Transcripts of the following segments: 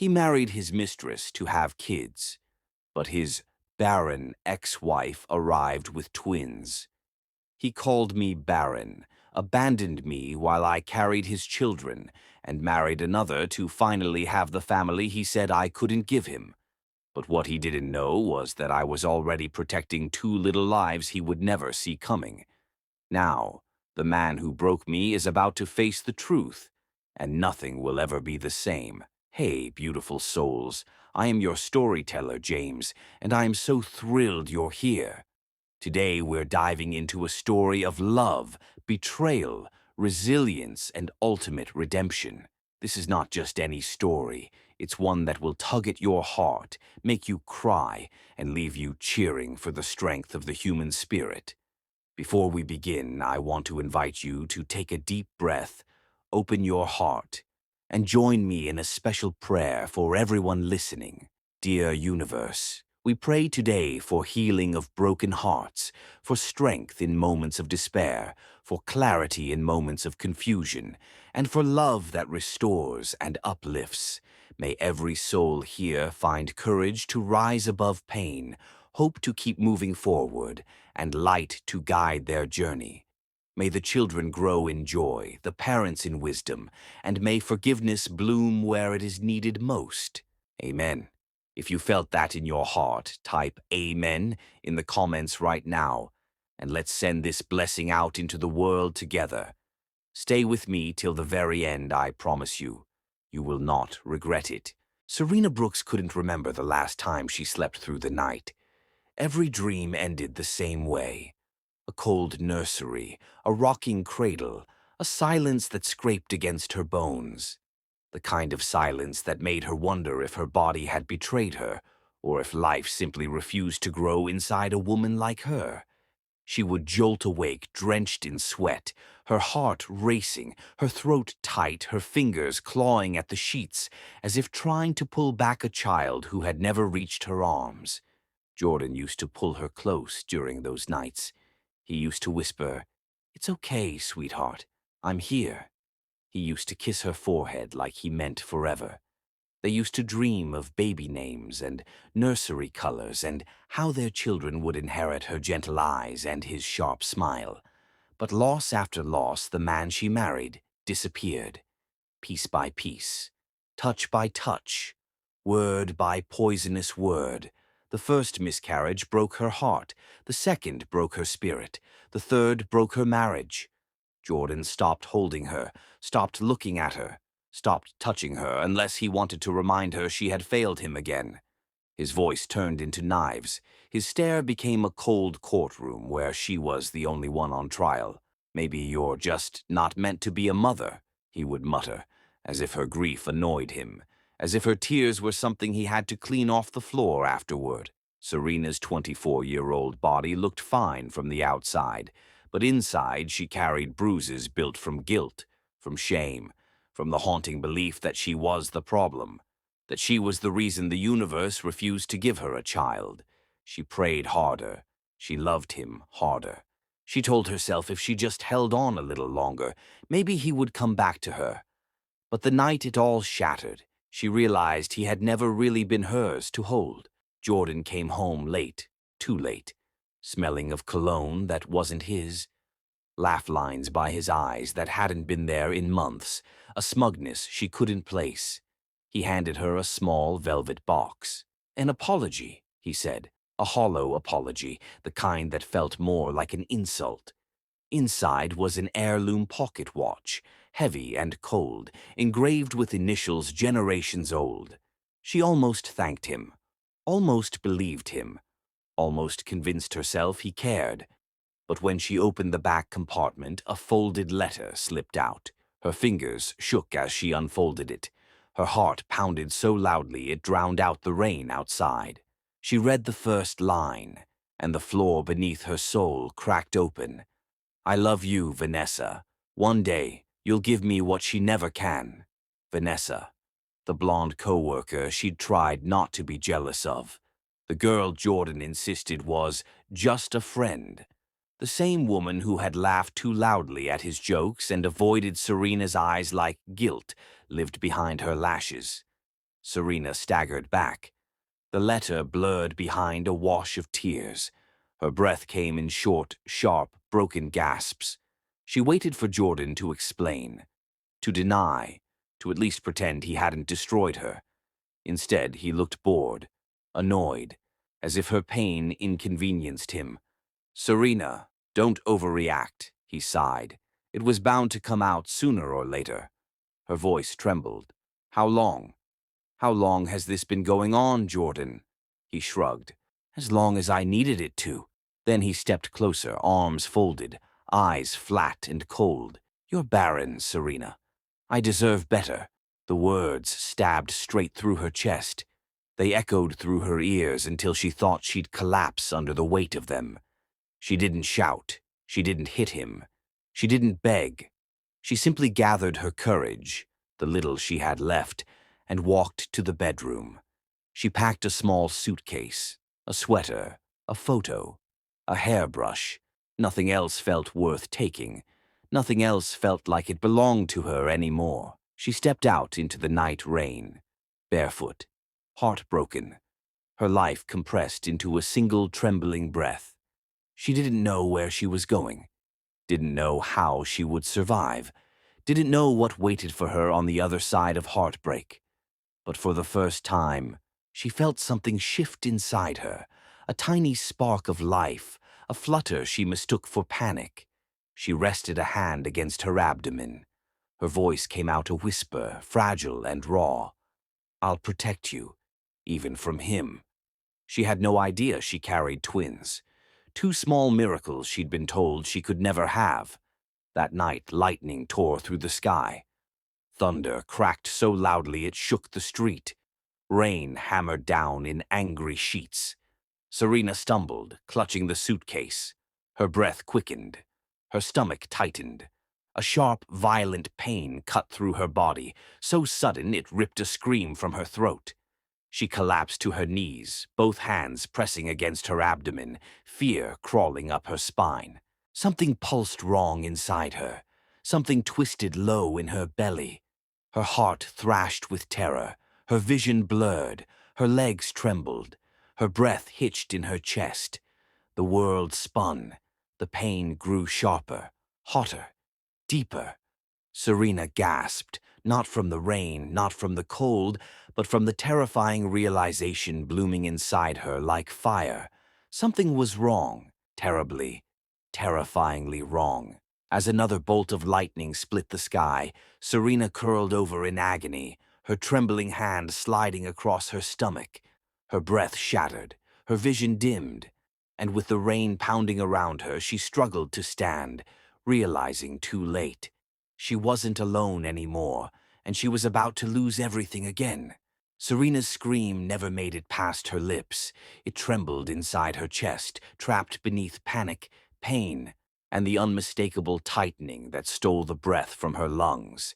He married his mistress to have kids, but his barren ex-wife arrived with twins. He called me Barren, abandoned me while I carried his children, and married another to finally have the family he said I couldn't give him. But what he didn't know was that I was already protecting two little lives he would never see coming. Now, the man who broke me is about to face the truth, and nothing will ever be the same. Hey, beautiful souls, I am your storyteller, James, and I am so thrilled you're here. Today we're diving into a story of love, betrayal, resilience, and ultimate redemption. This is not just any story. It's one that will tug at your heart, make you cry, and leave you cheering for the strength of the human spirit. Before we begin, I want to invite you to take a deep breath, open your heart, and join me in a special prayer for everyone listening. Dear Universe, we pray today for healing of broken hearts, for strength in moments of despair, for clarity in moments of confusion, and for love that restores and uplifts. May every soul here find courage to rise above pain, hope to keep moving forward, and light to guide their journey. May the children grow in joy, the parents in wisdom, and may forgiveness bloom where it is needed most. Amen. If you felt that in your heart, type Amen in the comments right now, and let's send this blessing out into the world together. Stay with me till the very end, I promise you. You will not regret it. Serena Brooks couldn't remember the last time she slept through the night. Every dream ended the same way. A cold nursery, a rocking cradle, a silence that scraped against her bones. The kind of silence that made her wonder if her body had betrayed her, or if life simply refused to grow inside a woman like her. She would jolt awake, drenched in sweat, her heart racing, her throat tight, her fingers clawing at the sheets, as if trying to pull back a child who had never reached her arms. Jordan used to pull her close during those nights. He used to whisper, "It's okay, sweetheart, I'm here." He used to kiss her forehead like he meant forever. They used to dream of baby names and nursery colors and how their children would inherit her gentle eyes and his sharp smile. But loss after loss, the man she married disappeared, piece by piece, touch by touch, word by poisonous word. The first miscarriage broke her heart, the second broke her spirit, the third broke her marriage. Jordan stopped holding her, stopped looking at her, stopped touching her unless he wanted to remind her she had failed him again. His voice turned into knives. His stare became a cold courtroom where she was the only one on trial. "Maybe you're just not meant to be a mother," he would mutter, as if her grief annoyed him, as if her tears were something he had to clean off the floor afterward. Serena's 24-year-old body looked fine from the outside, but inside she carried bruises built from guilt, from shame, from the haunting belief that she was the problem, that she was the reason the universe refused to give her a child. She prayed harder. She loved him harder. She told herself if she just held on a little longer, maybe he would come back to her. But the night it all shattered, she realized he had never really been hers to hold. Jordan came home late, too late, smelling of cologne that wasn't his, laugh lines by his eyes that hadn't been there in months, a smugness she couldn't place. He handed her a small velvet box. "An apology," he said, a hollow apology, the kind that felt more like an insult. Inside was an heirloom pocket watch, heavy and cold, engraved with initials generations old. She almost thanked him, almost believed him, almost convinced herself he cared. But when she opened the back compartment, a folded letter slipped out. Her fingers shook as she unfolded it. Her heart pounded so loudly it drowned out the rain outside. She read the first line, and the floor beneath her soul cracked open. "I love you, Vanessa. One day, you'll give me what she never can." Vanessa, the blonde coworker she'd tried not to be jealous of. The girl Jordan insisted was just a friend. The same woman who had laughed too loudly at his jokes and avoided Serena's eyes like guilt lived behind her lashes. Serena staggered back. The letter blurred behind a wash of tears. Her breath came in short, sharp, broken gasps. She waited for Jordan to explain, to deny, to at least pretend he hadn't destroyed her. Instead, he looked bored, annoyed, as if her pain inconvenienced him. "Serena, don't overreact," he sighed. "It was bound to come out sooner or later." Her voice trembled. "How long? How long has this been going on, Jordan?" He shrugged. "As long as I needed it to." Then he stepped closer, arms folded, eyes flat and cold. "You're barren, Serena. I deserve better." The words stabbed straight through her chest. They echoed through her ears until she thought she'd collapse under the weight of them. She didn't shout. She didn't hit him. She didn't beg. She simply gathered her courage, the little she had left, and walked to the bedroom. She packed a small suitcase, a sweater, a photo, a hairbrush. Nothing else felt worth taking. Nothing else felt like it belonged to her anymore. She stepped out into the night rain, barefoot, heartbroken, her life compressed into a single trembling breath. She didn't know where she was going, didn't know how she would survive, didn't know what waited for her on the other side of heartbreak. But for the first time, she felt something shift inside her, a tiny spark of life, a flutter she mistook for panic. She rested a hand against her abdomen. Her voice came out a whisper, fragile and raw. "I'll protect you, even from him." She had no idea she carried twins. Two small miracles she'd been told she could never have. That night, lightning tore through the sky. Thunder cracked so loudly it shook the street. Rain hammered down in angry sheets. Serena stumbled, clutching the suitcase. Her breath quickened. Her stomach tightened. A sharp, violent pain cut through her body, so sudden it ripped a scream from her throat. She collapsed to her knees, both hands pressing against her abdomen, fear crawling up her spine. Something pulsed wrong inside her. Something twisted low in her belly. Her heart thrashed with terror. Her vision blurred. Her legs trembled. Her breath hitched in her chest. The world spun. The pain grew sharper, hotter, deeper. Serena gasped, not from the rain, not from the cold, but from the terrifying realization blooming inside her like fire. Something was wrong, terribly, terrifyingly wrong. As another bolt of lightning split the sky, Serena curled over in agony, her trembling hand sliding across her stomach. Her breath shattered, her vision dimmed, and with the rain pounding around her, she struggled to stand, realizing too late. She wasn't alone anymore, and she was about to lose everything again. Serena's scream never made it past her lips. It trembled inside her chest, trapped beneath panic, pain, and the unmistakable tightening that stole the breath from her lungs.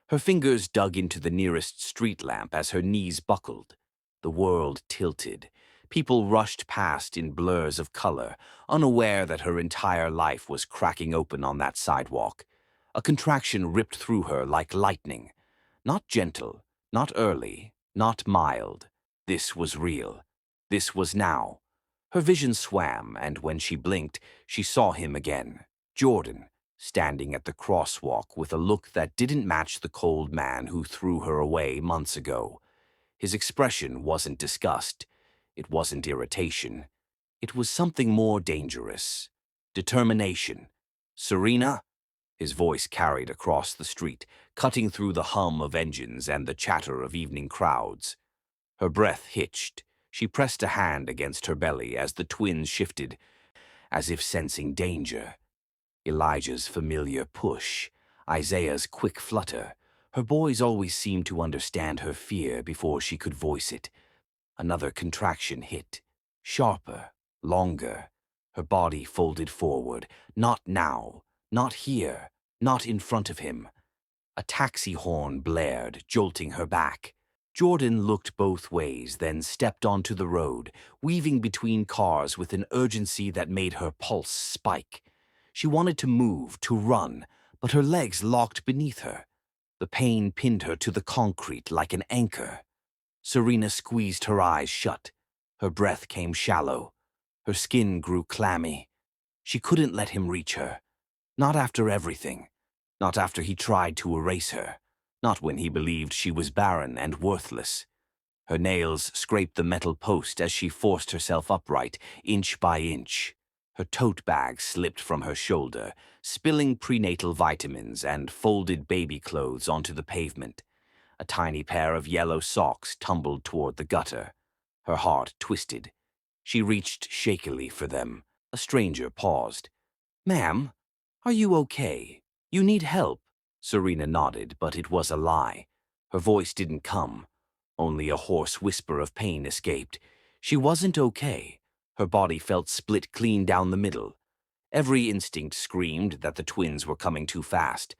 Her fingers dug into the nearest street lamp as her knees buckled. The world tilted. People rushed past in blurs of color, unaware that her entire life was cracking open on that sidewalk. A contraction ripped through her like lightning. Not gentle, not early, not mild. This was real. This was now. Her vision swam, and when she blinked, she saw him again. Jordan, standing at the crosswalk with a look that didn't match the cold man who threw her away months ago. His expression wasn't disgust. It wasn't irritation. It was something more dangerous. Determination. "Serena?" His voice carried across the street, cutting through the hum of engines and the chatter of evening crowds. Her breath hitched. She pressed a hand against her belly as the twins shifted, as if sensing danger. Elijah's familiar push, Isaiah's quick flutter. Her boys always seemed to understand her fear before she could voice it. Another contraction hit, sharper, longer. Her body folded forward. Not now, not here, not in front of him. A taxi horn blared, jolting her back. Jordan looked both ways, then stepped onto the road, weaving between cars with an urgency that made her pulse spike. She wanted to move, to run, but her legs locked beneath her. The pain pinned her to the concrete like an anchor. Serena squeezed her eyes shut. Her breath came shallow. Her skin grew clammy. She couldn't let him reach her. Not after everything. Not after he tried to erase her. Not when he believed she was barren and worthless. Her nails scraped the metal post as she forced herself upright, inch by inch. Her tote bag slipped from her shoulder, spilling prenatal vitamins and folded baby clothes onto the pavement. A tiny pair of yellow socks tumbled toward the gutter. Her heart twisted. She reached shakily for them. A stranger paused. "Ma'am, are you okay? You need help." Serena nodded, but it was a lie. Her voice didn't come. Only a hoarse whisper of pain escaped. She wasn't okay. Her body felt split clean down the middle. Every instinct screamed that the twins were coming too fast.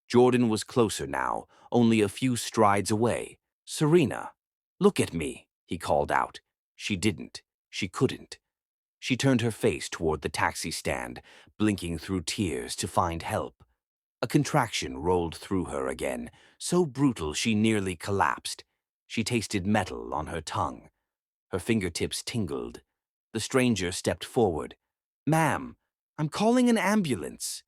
Jordan was closer now, only a few strides away. "Serena, look at me," he called out. She didn't. She couldn't. She turned her face toward the taxi stand, blinking through tears to find help. A contraction rolled through her again, so brutal she nearly collapsed. She tasted metal on her tongue. Her fingertips tingled. The stranger stepped forward. "Ma'am, I'm calling an ambulance."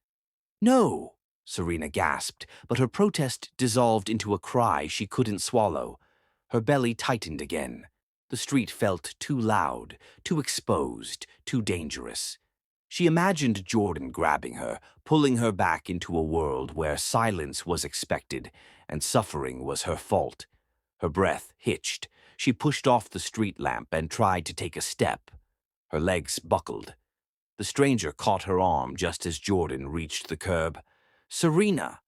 "No," Serena gasped, but her protest dissolved into a cry she couldn't swallow. Her belly tightened again. The street felt too loud, too exposed, too dangerous. She imagined Jordan grabbing her, pulling her back into a world where silence was expected and suffering was her fault. Her breath hitched. She pushed off the street lamp and tried to take a step. Her legs buckled. The stranger caught her arm just as Jordan reached the curb. "Serena!"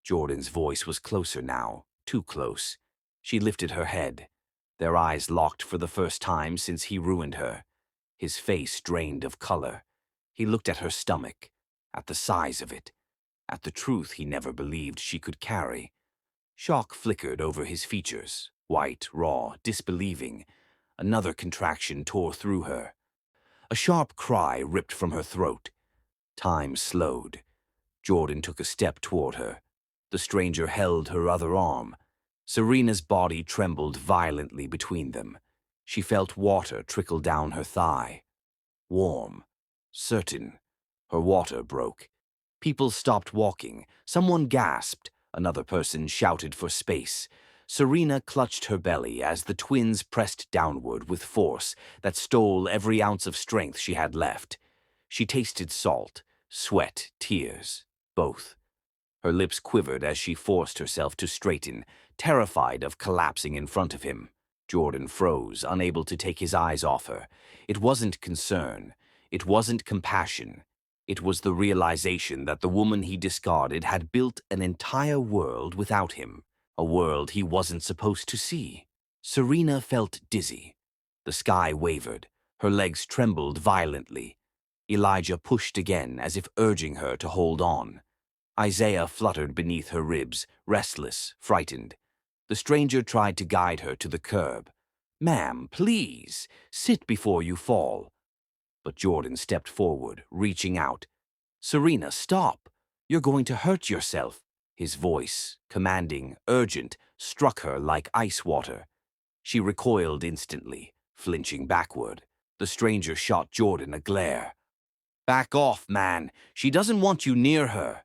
Jordan's voice was closer now, too close. She lifted her head. Their eyes locked for the first time since he ruined her. His face drained of color. He looked at her stomach, at the size of it, at the truth he never believed she could carry. Shock flickered over his features, white, raw, disbelieving. Another contraction tore through her. A sharp cry ripped from her throat. Time slowed. Jordan took a step toward her. The stranger held her other arm. Serena's body trembled violently between them. She felt water trickle down her thigh. Warm. Certain. Her water broke. People stopped walking. Someone gasped. Another person shouted for space. Serena clutched her belly as the twins pressed downward with force that stole every ounce of strength she had left. She tasted salt, sweat, tears, both. Her lips quivered as she forced herself to straighten, terrified of collapsing in front of him. Jordan froze, unable to take his eyes off her. It wasn't concern. It wasn't compassion. It was the realization that the woman he discarded had built an entire world without him, a world he wasn't supposed to see. Serena felt dizzy. The sky wavered. Her legs trembled violently. Elijah pushed again, as if urging her to hold on. Isaiah fluttered beneath her ribs, restless, frightened. The stranger tried to guide her to the curb. "Ma'am, please, sit before you fall." But Jordan stepped forward, reaching out. "Serena, stop. You're going to hurt yourself." His voice, commanding, urgent, struck her like ice water. She recoiled instantly, flinching backward. The stranger shot Jordan a glare. "Back off, man. She doesn't want you near her."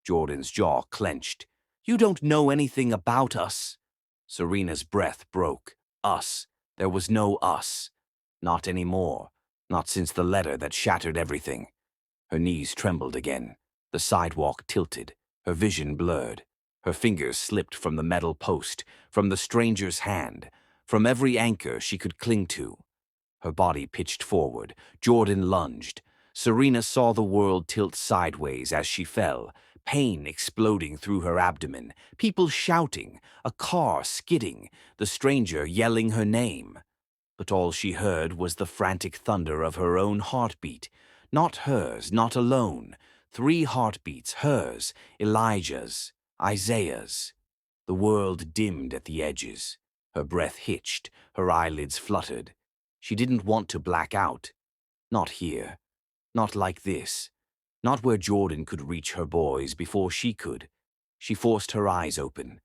Jordan's jaw clenched. "You don't know anything about us." Serena's breath broke. Us. There was no us. Not anymore. Not since the letter that shattered everything. Her knees trembled again. The sidewalk tilted. Her vision blurred. Her fingers slipped from the metal post, from the stranger's hand, from every anchor she could cling to. Her body pitched forward. Jordan lunged. Serena saw the world tilt sideways as she fell, pain exploding through her abdomen, people shouting, a car skidding, the stranger yelling her name. But all she heard was the frantic thunder of her own heartbeat. Not hers, not alone. 3 heartbeats, hers, Elijah's, Isaiah's. The world dimmed at the edges. Her breath hitched, her eyelids fluttered. She didn't want to black out. Not here. Not like this. Not where Jordan could reach her boys before she could. She forced her eyes open.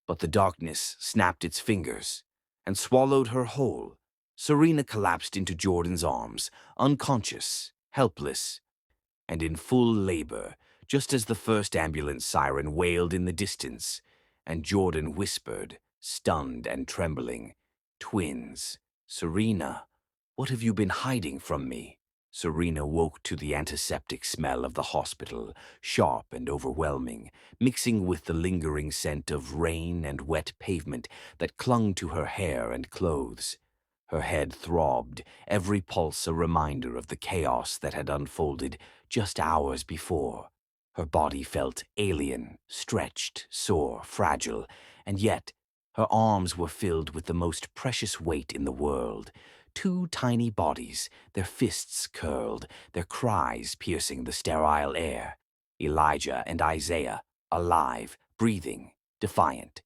But the darkness snapped its fingers. and swallowed her whole. Serena collapsed into Jordan's arms, unconscious, helpless, and in full labor, just as the first ambulance siren wailed in the distance, and Jordan whispered, stunned and trembling, "Twins. Serena, what have you been hiding from me?" Serena woke to the antiseptic smell of the hospital, sharp and overwhelming, mixing with the lingering scent of rain and wet pavement that clung to her hair and clothes. Her head throbbed, every pulse a reminder of the chaos that had unfolded just hours before. Her body felt alien, stretched, sore, fragile, and yet her arms were filled with the most precious weight in the world. Two tiny bodies, their fists curled, their cries piercing the sterile air. Elijah and Isaiah, alive, breathing, defiant.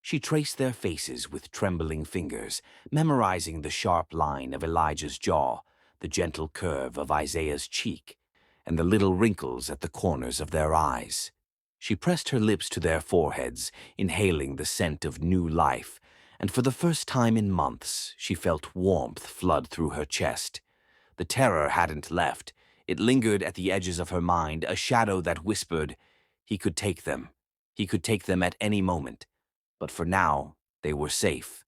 She traced their faces with trembling fingers, memorizing the sharp line of Elijah's jaw, the gentle curve of Isaiah's cheek, and the little wrinkles at the corners of their eyes. She pressed her lips to their foreheads, inhaling the scent of new life, and for the first time in months she felt warmth flood through her chest. The terror hadn't left. It lingered at the edges of her mind, a shadow that whispered, he could take them. He could take them at any moment. But for now, they were safe.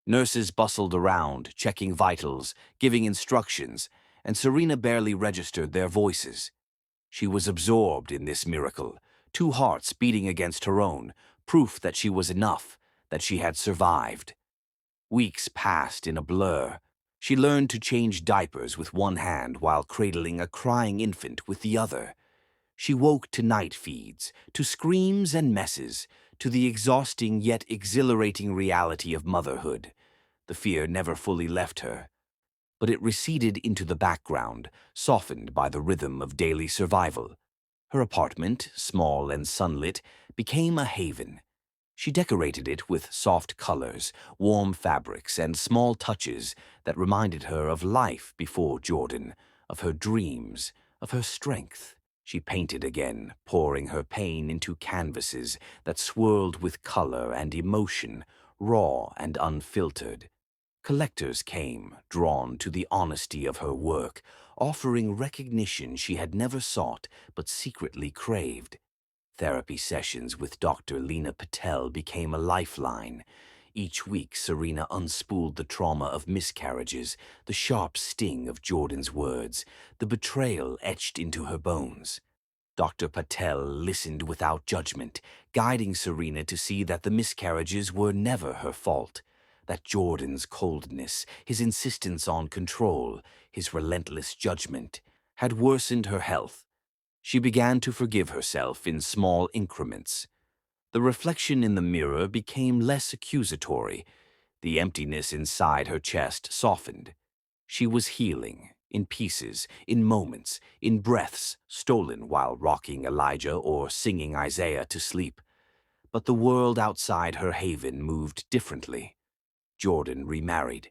Nurses bustled around, checking vitals, giving instructions, and Serena barely registered their voices. She was absorbed in this miracle, two hearts beating against her own, proof that she was enough, that she had survived. Weeks passed in a blur. She learned to change diapers with one hand while cradling a crying infant with the other. She woke to night feeds, to screams and messes, to the exhausting yet exhilarating reality of motherhood. The fear never fully left her, but it receded into the background, softened by the rhythm of daily survival. Her apartment, small and sunlit, became a haven. She decorated it with soft colors, warm fabrics, and small touches that reminded her of life before Jordan, of her dreams, of her strength. She painted again, pouring her pain into canvases that swirled with color and emotion, raw and unfiltered. Collectors came, drawn to the honesty of her work, offering recognition she had never sought but secretly craved. Therapy sessions with Dr. Lena Patel became a lifeline. Each week, Serena unspooled the trauma of miscarriages, the sharp sting of Jordan's words, the betrayal etched into her bones. Dr. Patel listened without judgment, guiding Serena to see that the miscarriages were never her fault, that Jordan's coldness, his insistence on control, his relentless judgment, had worsened her health. She began to forgive herself in small increments. The reflection in the mirror became less accusatory. The emptiness inside her chest softened. She was healing, in pieces, in moments, in breaths stolen while rocking Elijah or singing Isaiah to sleep. But the world outside her haven moved differently. Jordan remarried.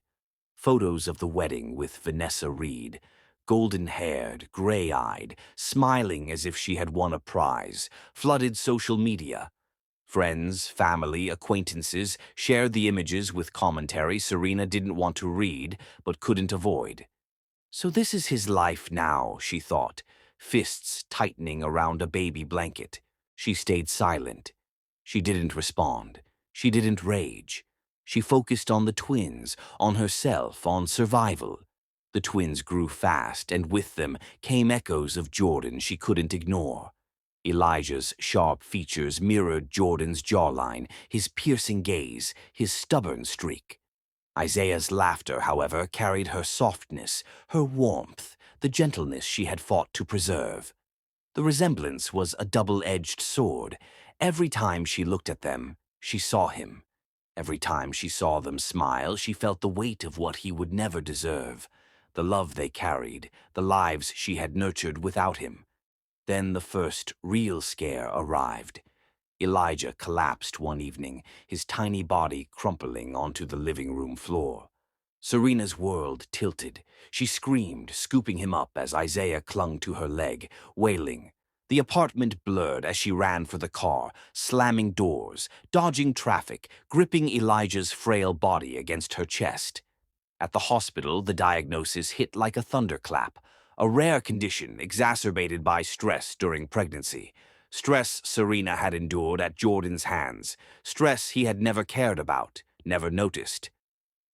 Photos of the wedding with Vanessa Reed, golden-haired, gray-eyed, smiling as if she had won a prize, flooded social media. Friends, family, acquaintances shared the images with commentary Serena didn't want to read but couldn't avoid. So this is his life now, she thought, fists tightening around a baby blanket. She stayed silent. She didn't respond. She didn't rage. She focused on the twins, on herself, on survival. The twins grew fast, and with them came echoes of Jordan she couldn't ignore. Elijah's sharp features mirrored Jordan's jawline, his piercing gaze, his stubborn streak. Isaiah's laughter, however, carried her softness, her warmth, the gentleness she had fought to preserve. The resemblance was a double-edged sword. Every time she looked at them, she saw him. Every time she saw them smile, she felt the weight of what he would never deserve, the love they carried, the lives she had nurtured without him. Then the first real scare arrived. Elijah collapsed one evening, his tiny body crumpling onto the living room floor. Serena's world tilted. She screamed, scooping him up as Isaiah clung to her leg, wailing. The apartment blurred as she ran for the car, slamming doors, dodging traffic, gripping Elijah's frail body against her chest. At the hospital, the diagnosis hit like a thunderclap, a rare condition exacerbated by stress during pregnancy. Stress Serena had endured at Jordan's hands, stress he had never cared about, never noticed.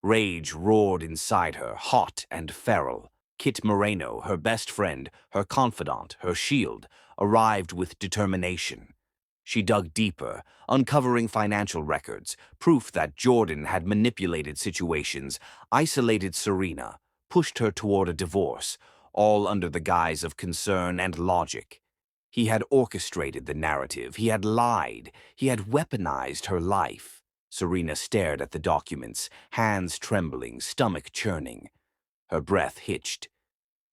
Rage roared inside her, hot and feral. Kit Moreno, her best friend, her confidant, her shield, arrived with determination. She dug deeper, uncovering financial records, proof that Jordan had manipulated situations, isolated Serena, pushed her toward a divorce, all under the guise of concern and logic. He had orchestrated the narrative, he had lied, he had weaponized her life. Serena stared at the documents, hands trembling, stomach churning. Her breath hitched.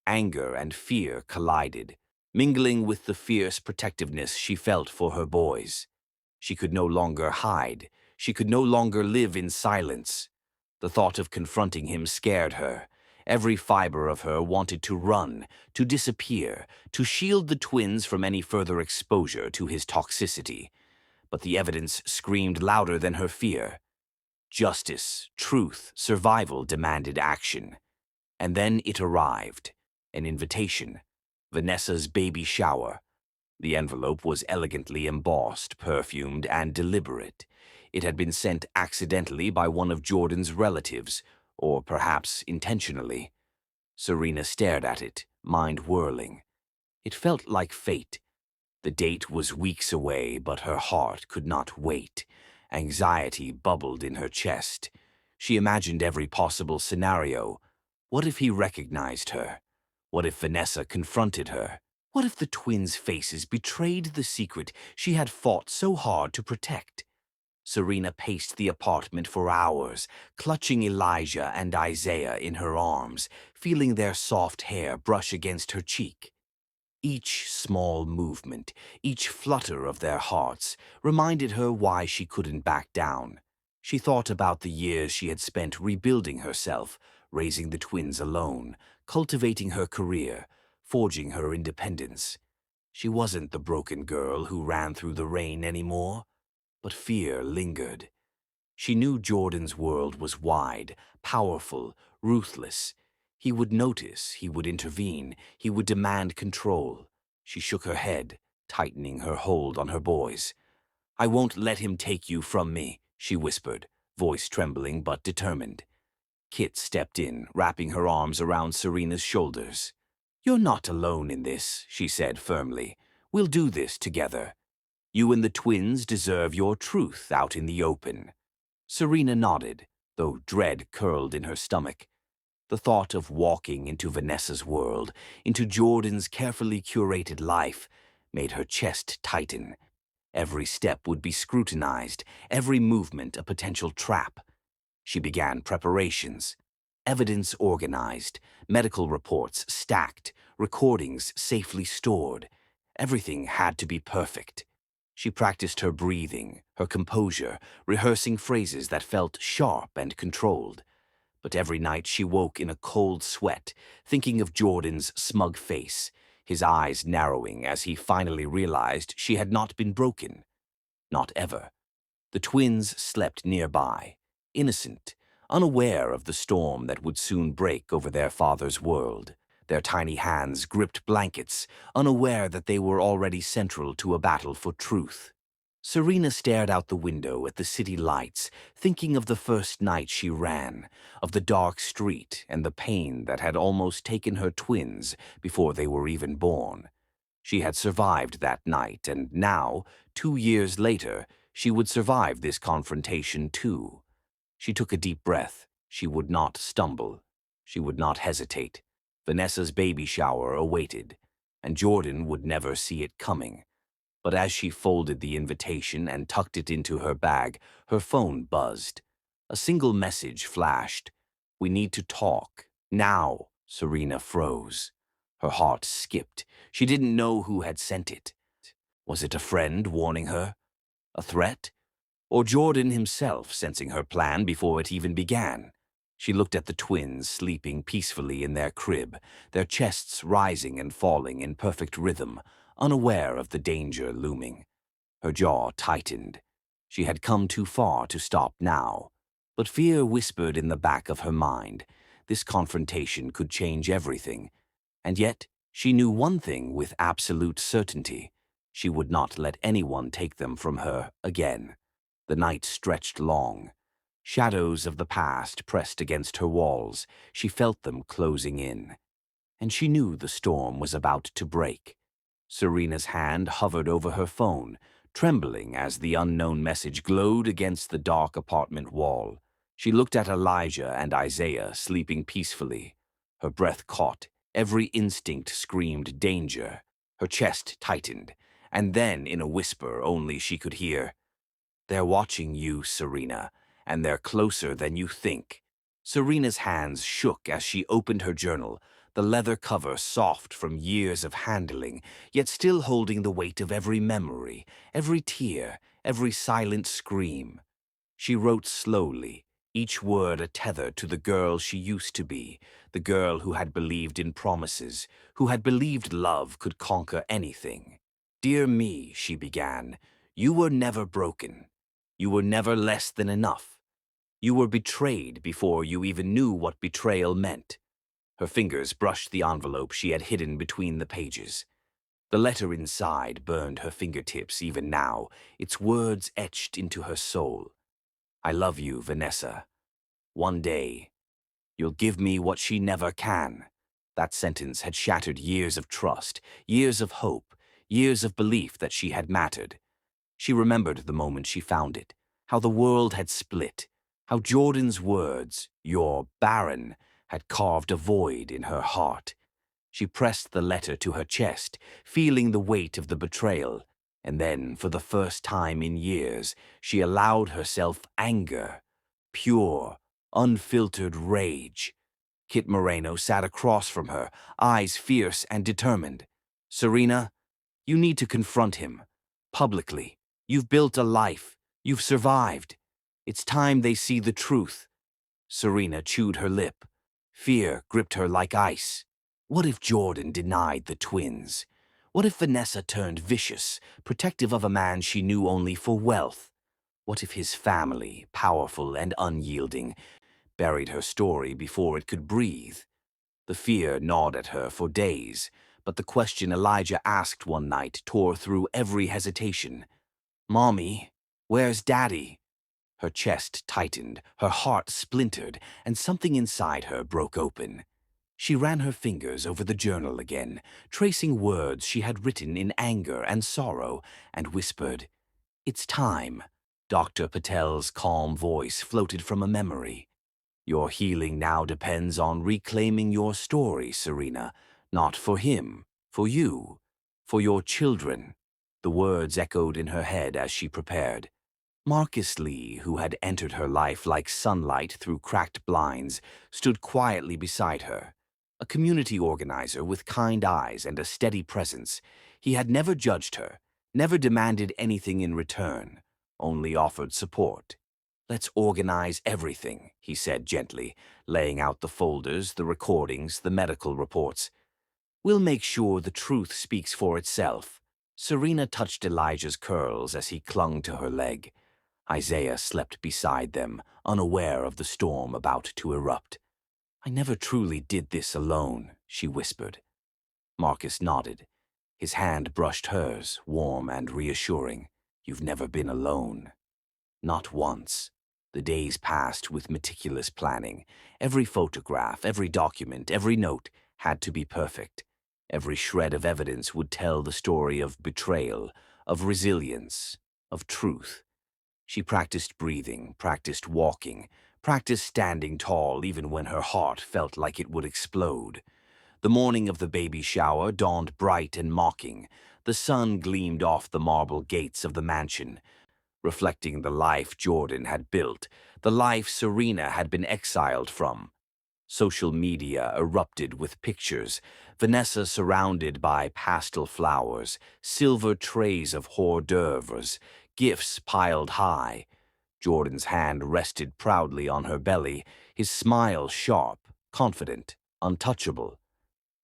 Anger and fear collided, mingling with the fierce protectiveness she felt for her boys. She could no longer hide. She could no longer live in silence. The thought of confronting him scared her. Every fiber of her wanted to run, to disappear, to shield the twins from any further exposure to his toxicity. But the evidence screamed louder than her fear. Justice, truth, survival demanded action. And then it arrived. An invitation. Vanessa's baby shower. The envelope was elegantly embossed, perfumed, and deliberate. It had been sent accidentally by one of Jordan's relatives, or perhaps intentionally. Serena stared at it, mind whirling. It felt like fate. The date was weeks away, but her heart could not wait. Anxiety bubbled in her chest. She imagined every possible scenario. What if he recognized her? What if Vanessa confronted her? What if the twins' faces betrayed the secret she had fought so hard to protect? Serena paced the apartment for hours, clutching Elijah and Isaiah in her arms, feeling their soft hair brush against her cheek. Each small movement, each flutter of their hearts, reminded her why she couldn't back down. She thought about the years she had spent rebuilding herself, raising the twins alone, cultivating her career, forging her independence. She wasn't the broken girl who ran through the rain anymore, but fear lingered. She knew Jordan's world was wide, powerful, ruthless. He would notice, he would intervene, he would demand control. She shook her head, tightening her hold on her boys. "I won't let him take you from me," she whispered, voice trembling but determined. Kit stepped in, wrapping her arms around Serena's shoulders. "You're not alone in this," she said firmly. "We'll do this together. You and the twins deserve your truth out in the open." Serena nodded, though dread curled in her stomach. The thought of walking into Vanessa's world, into Jordan's carefully curated life, made her chest tighten. Every step would be scrutinized, every movement a potential trap. She began preparations. Evidence organized, medical reports stacked, recordings safely stored. Everything had to be perfect. She practiced her breathing, her composure, rehearsing phrases that felt sharp and controlled. But every night she woke in a cold sweat, thinking of Jordan's smug face, his eyes narrowing as he finally realized she had not been broken. Not ever. The twins slept nearby, innocent, unaware of the storm that would soon break over their father's world. Their tiny hands gripped blankets, unaware that they were already central to a battle for truth. Serena stared out the window at the city lights, thinking of the first night she ran, of the dark street and the pain that had almost taken her twins before they were even born. She had survived that night, and now, 2 years later, she would survive this confrontation too. She took a deep breath. She would not stumble. She would not hesitate. Vanessa's baby shower awaited, and Jordan would never see it coming. But as she folded the invitation and tucked it into her bag, her phone buzzed. A single message flashed. "We need to talk. Now." Serena froze. Her heart skipped. She didn't know who had sent it. Was it a friend warning her? A threat? Or Jordan himself sensing her plan before it even began? She looked at the twins sleeping peacefully in their crib, their chests rising and falling in perfect rhythm, unaware of the danger looming. Her jaw tightened. She had come too far to stop now. But fear whispered in the back of her mind. This confrontation could change everything. And yet, she knew one thing with absolute certainty. She would not let anyone take them from her again. The night stretched long. Shadows of the past pressed against her walls. She felt them closing in. And she knew the storm was about to break. Serena's hand hovered over her phone, trembling as the unknown message glowed against the dark apartment wall. She looked at Elijah and Isaiah sleeping peacefully. Her breath caught. Every instinct screamed danger. Her chest tightened. And then, in a whisper only she could hear, "They're watching you, Serena, and they're closer than you think." Serena's hands shook as she opened her journal, the leather cover soft from years of handling, yet still holding the weight of every memory, every tear, every silent scream. She wrote slowly, each word a tether to the girl she used to be, the girl who had believed in promises, who had believed love could conquer anything. "Dear me," she began, "you were never broken. You were never less than enough. You were betrayed before you even knew what betrayal meant." Her fingers brushed the envelope she had hidden between the pages. The letter inside burned her fingertips even now, its words etched into her soul. "I love you, Vanessa. One day, you'll give me what she never can." That sentence had shattered years of trust, years of hope, years of belief that she had mattered. She remembered the moment she found it, how the world had split, how Jordan's words, "You're barren," had carved a void in her heart. She pressed the letter to her chest, feeling the weight of the betrayal, and then, for the first time in years, she allowed herself anger, pure, unfiltered rage. Kit Moreno sat across from her, eyes fierce and determined. "Serena, you need to confront him, publicly. You've built a life. You've survived. It's time they see the truth." Serena chewed her lip. Fear gripped her like ice. What if Jordan denied the twins? What if Vanessa turned vicious, protective of a man she knew only for wealth? What if his family, powerful and unyielding, buried her story before it could breathe? The fear gnawed at her for days, but the question Elijah asked one night tore through every hesitation. "Mommy, where's Daddy?" Her chest tightened, her heart splintered, and something inside her broke open. She ran her fingers over the journal again, tracing words she had written in anger and sorrow, and whispered, "It's time." Dr. Patel's calm voice floated from a memory. "Your healing now depends on reclaiming your story, Serena. Not for him, for you, for your children." The words echoed in her head as she prepared. Marcus Lee, who had entered her life like sunlight through cracked blinds, stood quietly beside her. A community organizer with kind eyes and a steady presence, he had never judged her, never demanded anything in return, only offered support. "Let's organize everything," he said gently, laying out the folders, the recordings, the medical reports. "We'll make sure the truth speaks for itself." Serena touched Elijah's curls as he clung to her leg. Isaiah slept beside them, unaware of the storm about to erupt. "I never truly did this alone," she whispered. Marcus nodded. His hand brushed hers, warm and reassuring. "You've never been alone." Not once. The days passed with meticulous planning. Every photograph, every document, every note had to be perfect. Every shred of evidence would tell the story of betrayal, of resilience, of truth. She practiced breathing, practiced walking, practiced standing tall even when her heart felt like it would explode. The morning of the baby shower dawned bright and mocking. The sun gleamed off the marble gates of the mansion, reflecting the life Jordan had built, the life Serena had been exiled from. Social media erupted with pictures, Vanessa surrounded by pastel flowers, silver trays of hors d'oeuvres, gifts piled high. Jordan's hand rested proudly on her belly, his smile sharp, confident, untouchable.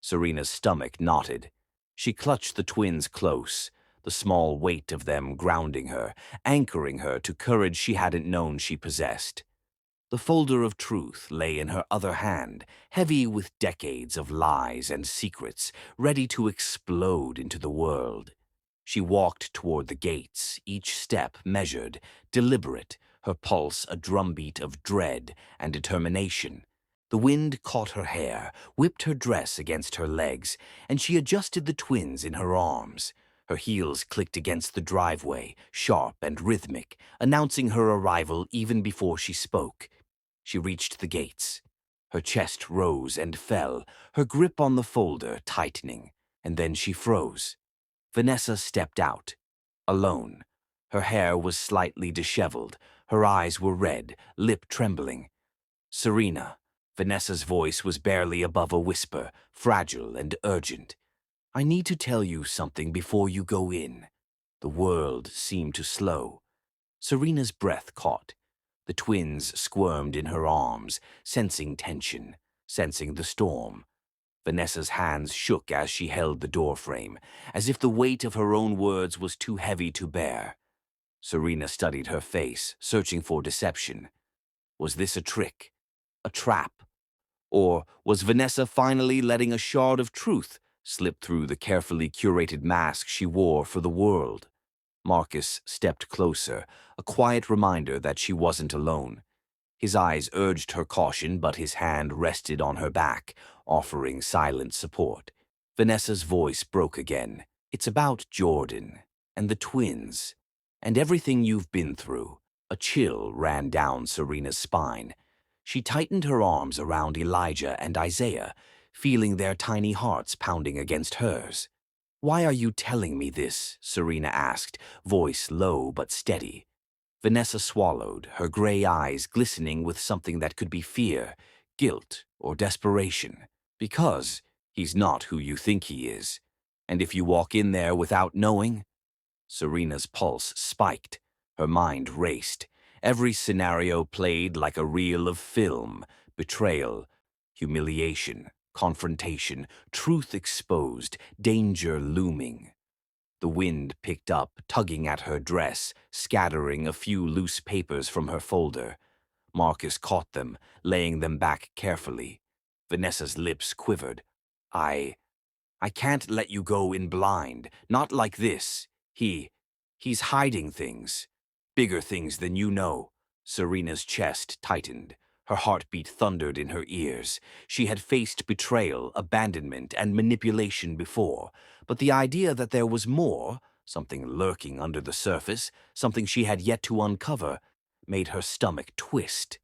Serena's stomach knotted. She clutched the twins close, the small weight of them grounding her, anchoring her to courage she hadn't known she possessed. The folder of truth lay in her other hand, heavy with decades of lies and secrets, ready to explode into the world. She walked toward the gates, each step measured, deliberate, her pulse a drumbeat of dread and determination. The wind caught her hair, whipped her dress against her legs, and she adjusted the twins in her arms. Her heels clicked against the driveway, sharp and rhythmic, announcing her arrival even before she spoke. She reached the gates. Her chest rose and fell, her grip on the folder tightening, and then she froze. Vanessa stepped out, alone. Her hair was slightly disheveled, her eyes were red, lip trembling. Serena. Vanessa's voice was barely above a whisper, fragile and urgent. I need to tell you something before you go in. The world seemed to slow. Serena's breath caught. The twins squirmed in her arms, sensing tension, sensing the storm. Vanessa's hands shook as she held the doorframe, as if the weight of her own words was too heavy to bear. Serena studied her face, searching for deception. Was this a trick? A trap? Or was Vanessa finally letting a shard of truth slip through the carefully curated mask she wore for the world? Marcus stepped closer, a quiet reminder that she wasn't alone. His eyes urged her caution, but his hand rested on her back, offering silent support. Vanessa's voice broke again. It's about Jordan, and the twins, and everything you've been through. A chill ran down Serena's spine. She tightened her arms around Elijah and Isaiah, feeling their tiny hearts pounding against hers. Why are you telling me this? Serena asked, voice low but steady. Vanessa swallowed, her gray eyes glistening with something that could be fear, guilt, or desperation. Because he's not who you think he is. And if you walk in there without knowing... Serena's pulse spiked. Her mind raced. Every scenario played like a reel of film. Betrayal, humiliation, confrontation, truth exposed, danger looming. The wind picked up, tugging at her dress, scattering a few loose papers from her folder. Marcus caught them, laying them back carefully. Vanessa's lips quivered. I can't let you go in blind. Not like this. He's hiding things. Bigger things than you know. Serena's chest tightened. Her heartbeat thundered in her ears. She had faced betrayal, abandonment, and manipulation before, but the idea that there was more, something lurking under the surface, something she had yet to uncover, made her stomach twist.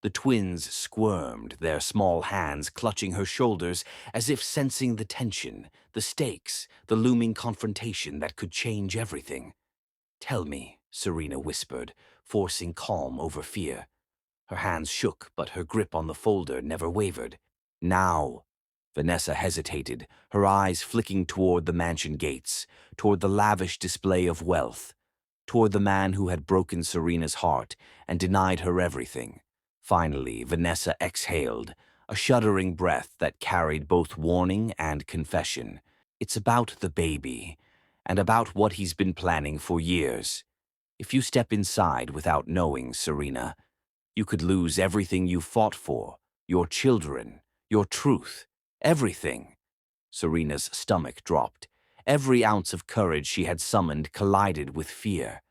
The twins squirmed, their small hands clutching her shoulders as if sensing the tension, the stakes, the looming confrontation that could change everything. Tell me, Serena whispered, forcing calm over fear. Her hands shook, but her grip on the folder never wavered. Now. Vanessa hesitated, her eyes flicking toward the mansion gates, toward the lavish display of wealth, toward the man who had broken Serena's heart and denied her everything. Finally, Vanessa exhaled, a shuddering breath that carried both warning and confession. It's about the baby, and about what he's been planning for years. If you step inside without knowing, Serena, you could lose everything you fought for, your children, your truth, everything. Serena's stomach dropped. Every ounce of courage she had summoned collided with fear.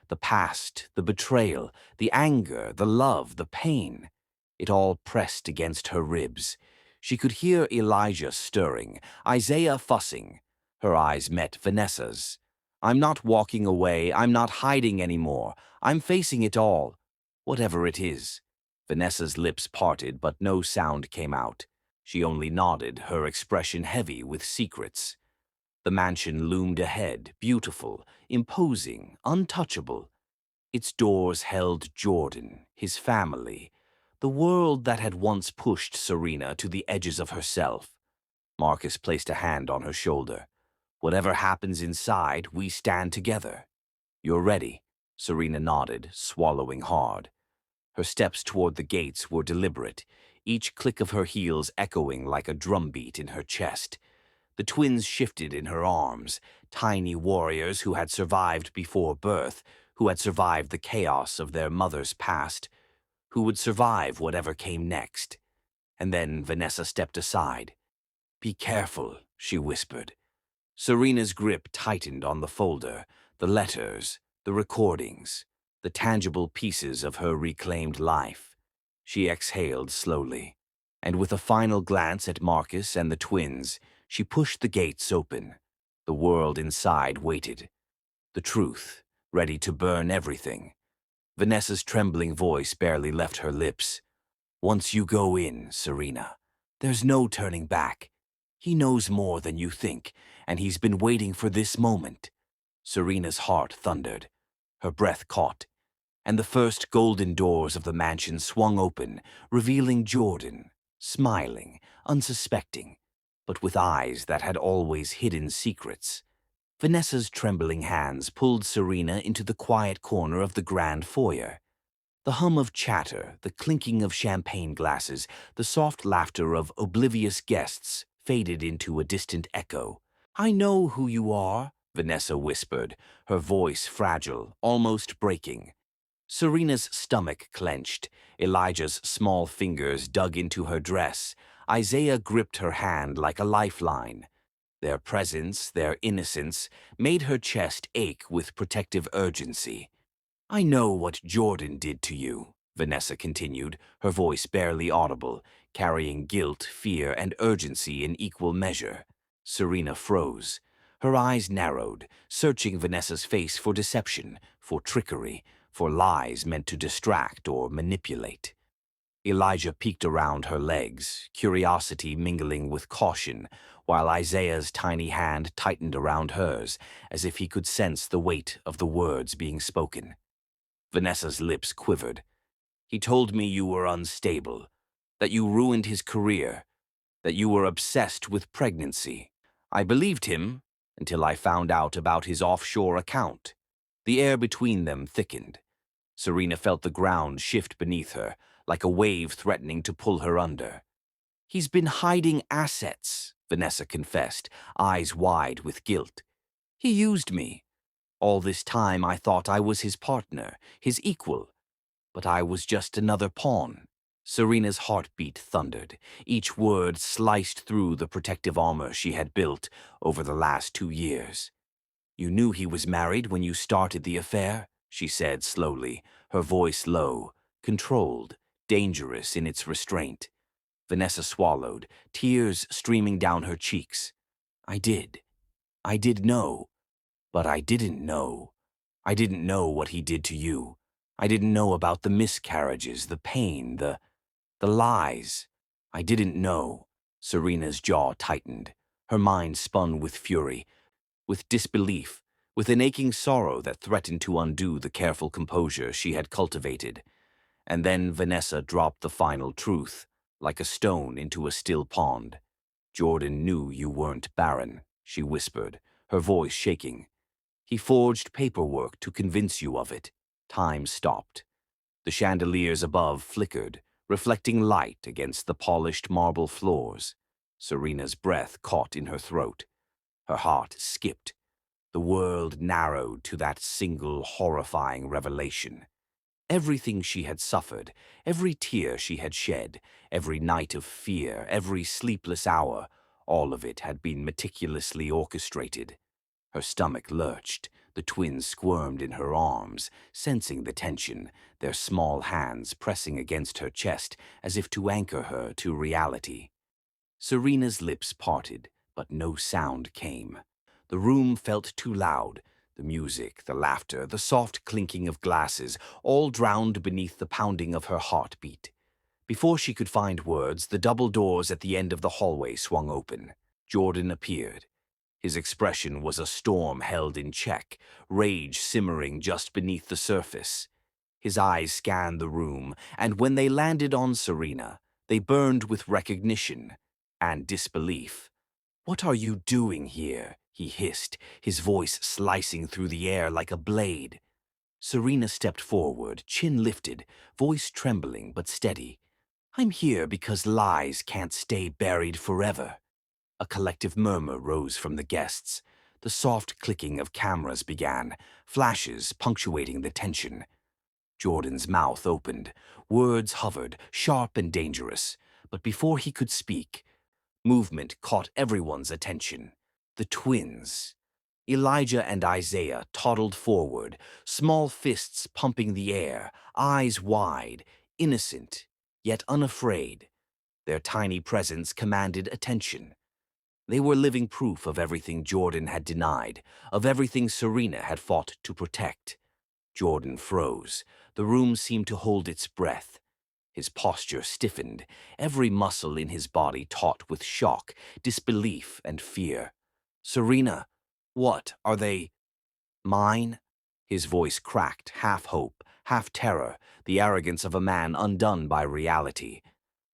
The past, the betrayal, the anger, the love, the pain. It all pressed against her ribs. She could hear Elijah stirring, Isaiah fussing. Her eyes met Vanessa's. I'm not walking away, I'm not hiding anymore. I'm facing it all. Whatever it is. Vanessa's lips parted, but no sound came out. She only nodded, her expression heavy with secrets. The mansion loomed ahead, beautiful, imposing, untouchable. Its doors held Jordan, his family, the world that had once pushed Serena to the edges of herself. Marcus placed a hand on her shoulder. Whatever happens inside, we stand together. You're ready? Serena nodded, swallowing hard. Her steps toward the gates were deliberate, each click of her heels echoing like a drumbeat in her chest. The twins shifted in her arms, tiny warriors who had survived before birth, who had survived the chaos of their mother's past, who would survive whatever came next. And then Vanessa stepped aside. "Be careful," she whispered. Serena's grip tightened on the folder, the letters, the recordings, the tangible pieces of her reclaimed life. She exhaled slowly, and with a final glance at Marcus and the twins, she pushed the gates open. The world inside waited. The truth, ready to burn everything. Vanessa's trembling voice barely left her lips. "Once you go in, Serena, there's no turning back. He knows more than you think, and he's been waiting for this moment." Serena's heart thundered. Her breath caught, and the first golden doors of the mansion swung open, revealing Jordan, smiling, unsuspecting, but with eyes that had always hidden secrets. Vanessa's trembling hands pulled Serena into the quiet corner of the grand foyer. The hum of chatter, the clinking of champagne glasses, the soft laughter of oblivious guests faded into a distant echo. "I know who you are," Vanessa whispered, her voice fragile, almost breaking. Serena's stomach clenched. Elijah's small fingers dug into her dress. Isaiah gripped her hand like a lifeline. Their presence, their innocence, made her chest ache with protective urgency. "I know what Jordan did to you," Vanessa continued, her voice barely audible, carrying guilt, fear, and urgency in equal measure. Serena froze. Her eyes narrowed, searching Vanessa's face for deception, for trickery, for lies meant to distract or manipulate. Elijah peeked around her legs, curiosity mingling with caution, while Isaiah's tiny hand tightened around hers, as if he could sense the weight of the words being spoken. Vanessa's lips quivered. "He told me you were unstable, that you ruined his career, that you were obsessed with pregnancy. I believed him until I found out about his offshore account." The air between them thickened. Serena felt the ground shift beneath her, like a wave threatening to pull her under. "He's been hiding assets," Vanessa confessed, eyes wide with guilt. "He used me. All this time I thought I was his partner, his equal. But I was just another pawn." Serena's heartbeat thundered, each word sliced through the protective armor she had built over the last 2 years. "You knew he was married when you started the affair," she said slowly, her voice low, controlled, dangerous in its restraint. Vanessa swallowed, tears streaming down her cheeks. "I did. I did know. But I didn't know. I didn't know what he did to you. I didn't know about the miscarriages, the pain, the lies. I didn't know." Serena's jaw tightened. Her mind spun with fury, with disbelief, with an aching sorrow that threatened to undo the careful composure she had cultivated. And then Vanessa dropped the final truth, like a stone into a still pond. "Jordan knew you weren't Barren," she whispered, her voice shaking. "He forged paperwork to convince you of it." Time stopped. The chandeliers above flickered, reflecting light against the polished marble floors. Serena's breath caught in her throat. Her heart skipped. The world narrowed to that single horrifying revelation. Everything she had suffered, every tear she had shed, every night of fear, every sleepless hour, all of it had been meticulously orchestrated. Her stomach lurched. The twins squirmed in her arms, sensing the tension, their small hands pressing against her chest as if to anchor her to reality. Serena's lips parted, but no sound came. The room felt too loud. The music, the laughter, the soft clinking of glasses, all drowned beneath the pounding of her heartbeat. Before she could find words, the double doors at the end of the hallway swung open. Jordan appeared. His expression was a storm held in check, rage simmering just beneath the surface. His eyes scanned the room, and when they landed on Serena, they burned with recognition and disbelief. "What are you doing here?" he hissed, his voice slicing through the air like a blade. Serena stepped forward, chin lifted, voice trembling but steady. "I'm here because lies can't stay buried forever." A collective murmur rose from the guests. The soft clicking of cameras began, flashes punctuating the tension. Jordan's mouth opened. Words hovered, sharp and dangerous. But before he could speak, movement caught everyone's attention. The twins. Elijah and Isaiah toddled forward, small fists pumping the air, eyes wide, innocent, yet unafraid. Their tiny presence commanded attention. They were living proof of everything Jordan had denied, of everything Serena had fought to protect. Jordan froze. The room seemed to hold its breath. His posture stiffened, every muscle in his body taut with shock, disbelief, and fear. "Serena, what are they? Mine?" His voice cracked, half hope, half terror, the arrogance of a man undone by reality.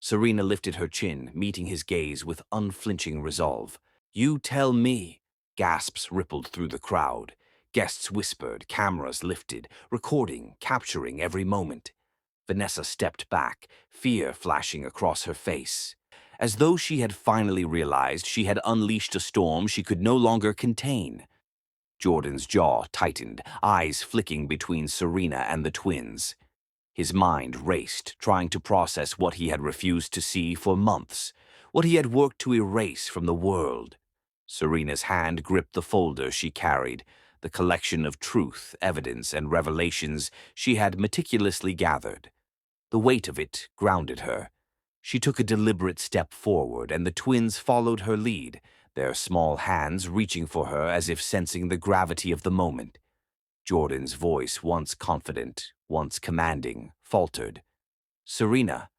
Serena lifted her chin, meeting his gaze with unflinching resolve. "You tell me." Gasps rippled through the crowd. Guests whispered, cameras lifted, recording, capturing every moment. Vanessa stepped back, fear flashing across her face. As though she had finally realized she had unleashed a storm she could no longer contain. Jordan's jaw tightened, eyes flicking between Serena and the twins. His mind raced, trying to process what he had refused to see for months, what he had worked to erase from the world. Serena's hand gripped the folder she carried, the collection of truth, evidence, and revelations she had meticulously gathered. The weight of it grounded her. She took a deliberate step forward, and the twins followed her lead, their small hands reaching for her as if sensing the gravity of the moment. Jordan's voice, once confident, once commanding, faltered. "Serena."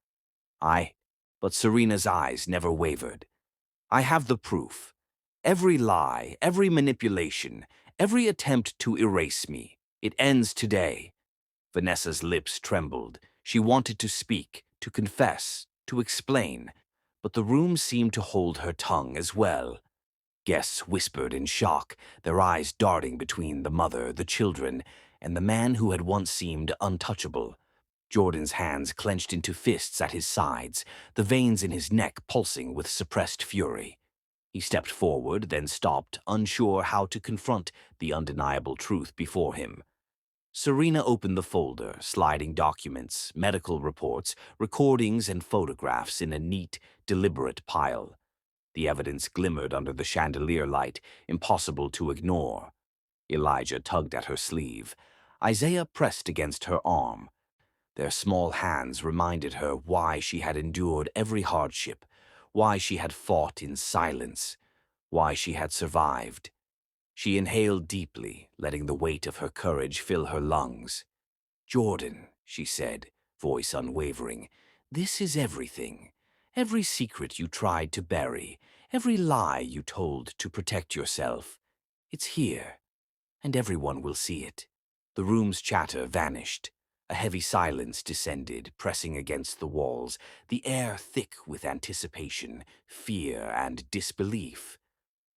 But Serena's eyes never wavered. "I have the proof. Every lie, every manipulation, every attempt to erase me. It ends today." Vanessa's lips trembled. She wanted to speak, to confess, to explain, but the room seemed to hold her tongue as well. Guests whispered in shock, their eyes darting between the mother, the children, and the man who had once seemed untouchable. Jordan's hands clenched into fists at his sides, the veins in his neck pulsing with suppressed fury. He stepped forward, then stopped, unsure how to confront the undeniable truth before him. Serena opened the folder, sliding documents, medical reports, recordings, and photographs in a neat, deliberate pile. The evidence glimmered under the chandelier light, impossible to ignore. Elijah tugged at her sleeve. Isaiah pressed against her arm. Their small hands reminded her why she had endured every hardship, why she had fought in silence, why she had survived. She inhaled deeply, letting the weight of her courage fill her lungs. "Jordan," she said, voice unwavering, "this is everything. Every secret you tried to bury, every lie you told to protect yourself. It's here, and everyone will see it." The room's chatter vanished. A heavy silence descended, pressing against the walls, the air thick with anticipation, fear, and disbelief.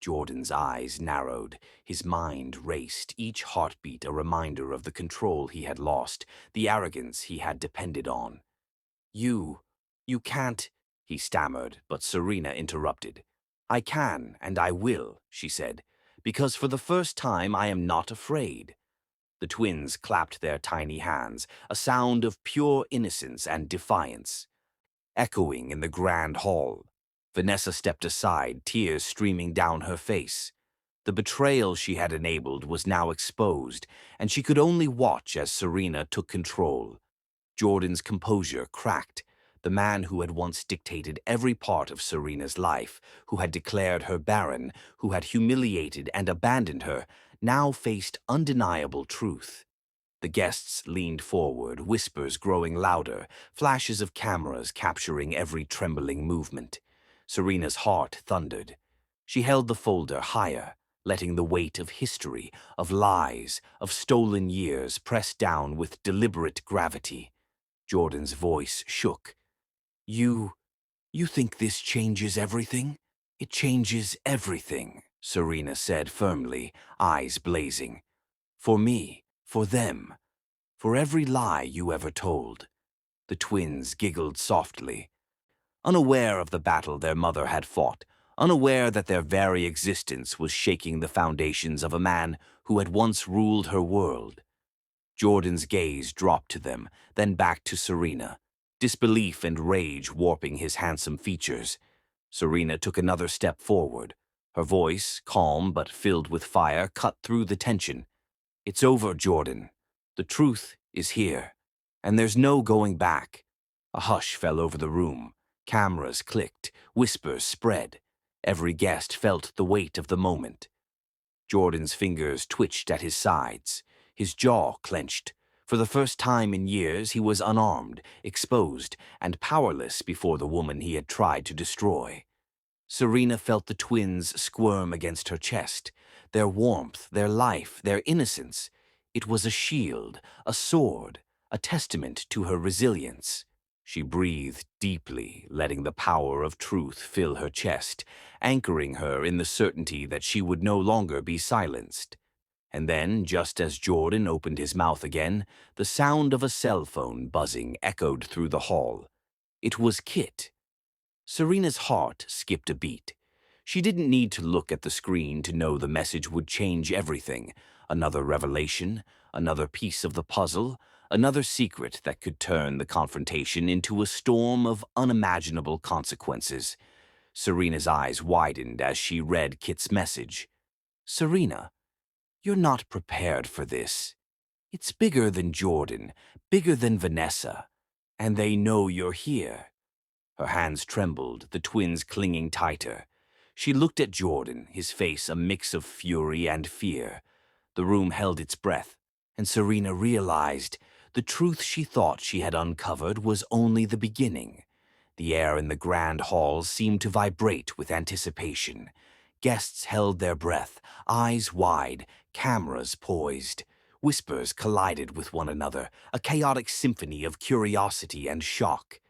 Jordan's eyes narrowed, his mind raced, each heartbeat a reminder of the control he had lost, the arrogance he had depended on. You can't," he stammered, but Serena interrupted. "I can, and I will," she said, "because for the first time I am not afraid." The twins clapped their tiny hands, a sound of pure innocence and defiance. Echoing in the grand hall, Vanessa stepped aside, tears streaming down her face. The betrayal she had enabled was now exposed, and she could only watch as Serena took control. Jordan's composure cracked. The man who had once dictated every part of Serena's life, who had declared her barren, who had humiliated and abandoned her, now faced undeniable truth. The guests leaned forward, whispers growing louder, flashes of cameras capturing every trembling movement. Serena's heart thundered. She held the folder higher, letting the weight of history, of lies, of stolen years press down with deliberate gravity. Jordan's voice shook. You think this changes everything?" "It changes everything," Serena said firmly, eyes blazing. "For me, for them, for every lie you ever told." The twins giggled softly. Unaware of the battle their mother had fought, unaware that their very existence was shaking the foundations of a man who had once ruled her world. Jordan's gaze dropped to them, then back to Serena, disbelief and rage warping his handsome features. Serena took another step forward. Her voice, calm but filled with fire, cut through the tension. "It's over, Jordan. The truth is here, and there's no going back." A hush fell over the room. Cameras clicked, whispers spread. Every guest felt the weight of the moment. Jordan's fingers twitched at his sides. His jaw clenched. For the first time in years, he was unarmed, exposed, and powerless before the woman he had tried to destroy. Serena felt the twins squirm against her chest. Their warmth, their life, their innocence. It was a shield, a sword, a testament to her resilience. She breathed deeply, letting the power of truth fill her chest, anchoring her in the certainty that she would no longer be silenced. And then, just as Jordan opened his mouth again, the sound of a cell phone buzzing echoed through the hall. It was Kit. Serena's heart skipped a beat. She didn't need to look at the screen to know the message would change everything. Another revelation, another piece of the puzzle, another secret that could turn the confrontation into a storm of unimaginable consequences. Serena's eyes widened as she read Kit's message. "Serena, you're not prepared for this. It's bigger than Jordan, bigger than Vanessa, and they know you're here." Her hands trembled, the twins clinging tighter. She looked at Jordan, his face a mix of fury and fear. The room held its breath, and Serena realized the truth she thought she had uncovered was only the beginning. The air in the grand halls seemed to vibrate with anticipation. Guests held their breath, eyes wide, cameras poised. Whispers collided with one another, a chaotic symphony of curiosity and shock.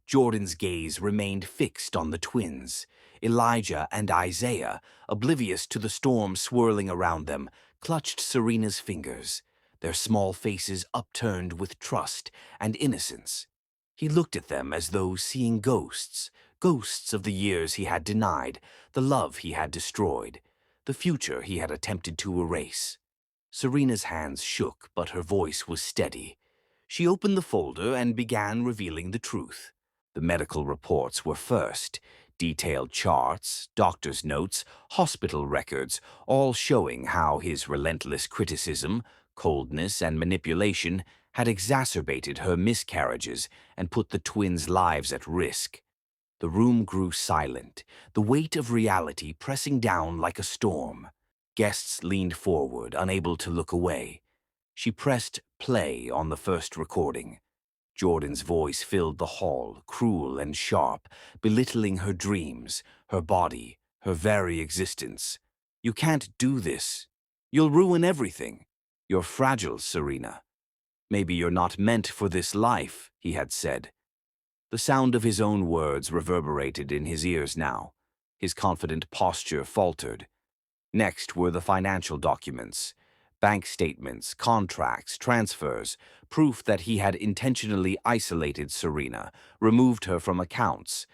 Jordan's gaze remained fixed on the twins. Elijah and Isaiah, oblivious to the storm swirling around them, clutched Serena's fingers, their small faces upturned with trust and innocence. He looked at them as though seeing ghosts, ghosts of the years he had denied, the love he had destroyed, the future he had attempted to erase. Serena's hands shook, but her voice was steady. She opened the folder and began revealing the truth. The medical reports were first, detailed charts, doctor's notes, hospital records, all showing how his relentless criticism, coldness, and manipulation had exacerbated her miscarriages and put the twins' lives at risk. The room grew silent, the weight of reality pressing down like a storm. Guests leaned forward, unable to look away. She pressed play on the first recording. Jordan's voice filled the hall, cruel and sharp, belittling her dreams, her body, her very existence. "You can't do this. You'll ruin everything. You're fragile, Serena. Maybe you're not meant for this life," he had said. The sound of his own words reverberated in his ears now. His confident posture faltered. Next were the financial documents. Bank statements, contracts, transfers, proof that he had intentionally isolated Serena, removed her from accounts,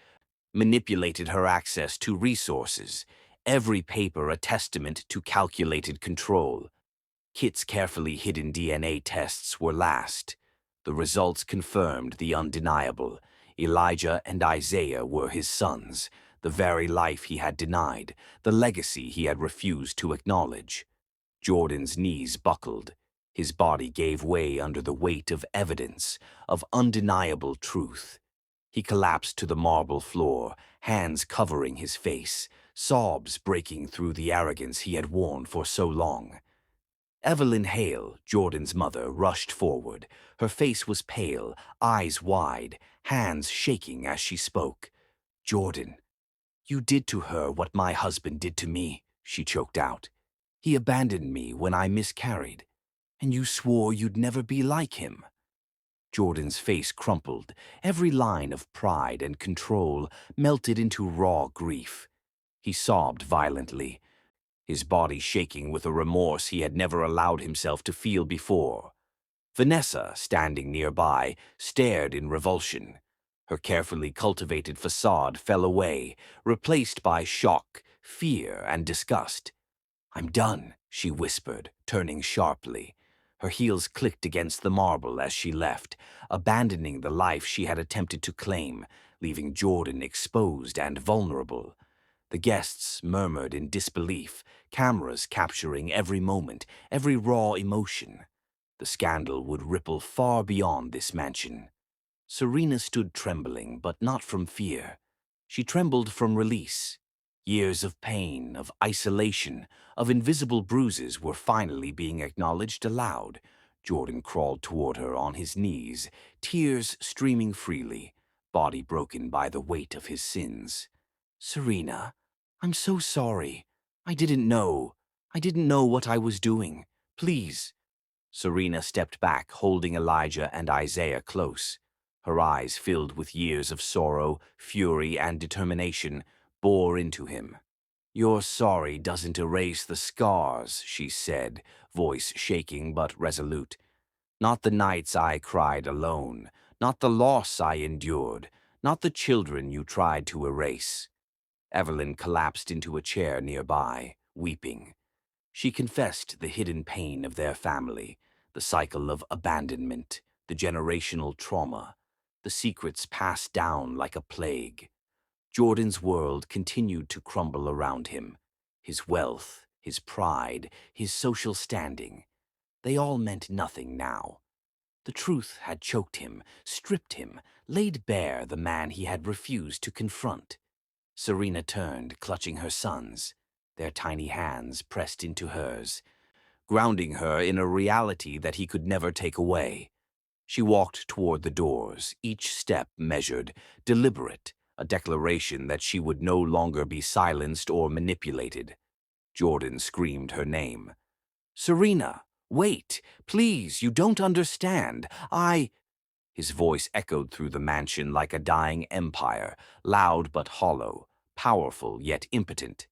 manipulated her access to resources, every paper a testament to calculated control. Kit's carefully hidden DNA tests were last. The results confirmed the undeniable. Elijah and Isaiah were his sons, the very life he had denied, the legacy he had refused to acknowledge. Jordan's knees buckled. His body gave way under the weight of evidence, of undeniable truth. He collapsed to the marble floor, hands covering his face, sobs breaking through the arrogance he had worn for so long. Evelyn Hale, Jordan's mother, rushed forward. Her face was pale, eyes wide, hands shaking as she spoke. "Jordan, you did to her what my husband did to me," she choked out. "He abandoned me when I miscarried, and you swore you'd never be like him." Jordan's face crumpled. Every line of pride and control melted into raw grief. He sobbed violently, his body shaking with a remorse he had never allowed himself to feel before. Vanessa, standing nearby, stared in revulsion. Her carefully cultivated facade fell away, replaced by shock, fear, and disgust. "I'm done," she whispered, turning sharply. Her heels clicked against the marble as she left, abandoning the life she had attempted to claim, leaving Jordan exposed and vulnerable. The guests murmured in disbelief, cameras capturing every moment, every raw emotion. The scandal would ripple far beyond this mansion. Serena stood trembling, but not from fear. She trembled from release. Years of pain, of isolation, of invisible bruises were finally being acknowledged aloud. Jordan crawled toward her on his knees, tears streaming freely, body broken by the weight of his sins. "Serena, I'm so sorry. I didn't know. I didn't know what I was doing. Please." Serena stepped back, holding Elijah and Isaiah close. Her eyes, filled with years of sorrow, fury, and determination, bore into him. "Your sorry doesn't erase the scars," she said, voice shaking but resolute. "Not the nights I cried alone, not the loss I endured, not the children you tried to erase." Evelyn collapsed into a chair nearby, weeping. She confessed the hidden pain of their family, the cycle of abandonment, the generational trauma, the secrets passed down like a plague. Jordan's world continued to crumble around him. His wealth, his pride, his social standing, they all meant nothing now. The truth had choked him, stripped him, laid bare the man he had refused to confront. Serena turned, clutching her sons, their tiny hands pressed into hers, grounding her in a reality that he could never take away. She walked toward the doors, each step measured, deliberate, a declaration that she would no longer be silenced or manipulated. Jordan screamed her name. "Serena, wait, please, you don't understand. His voice echoed through the mansion like a dying empire, loud but hollow, powerful yet impotent.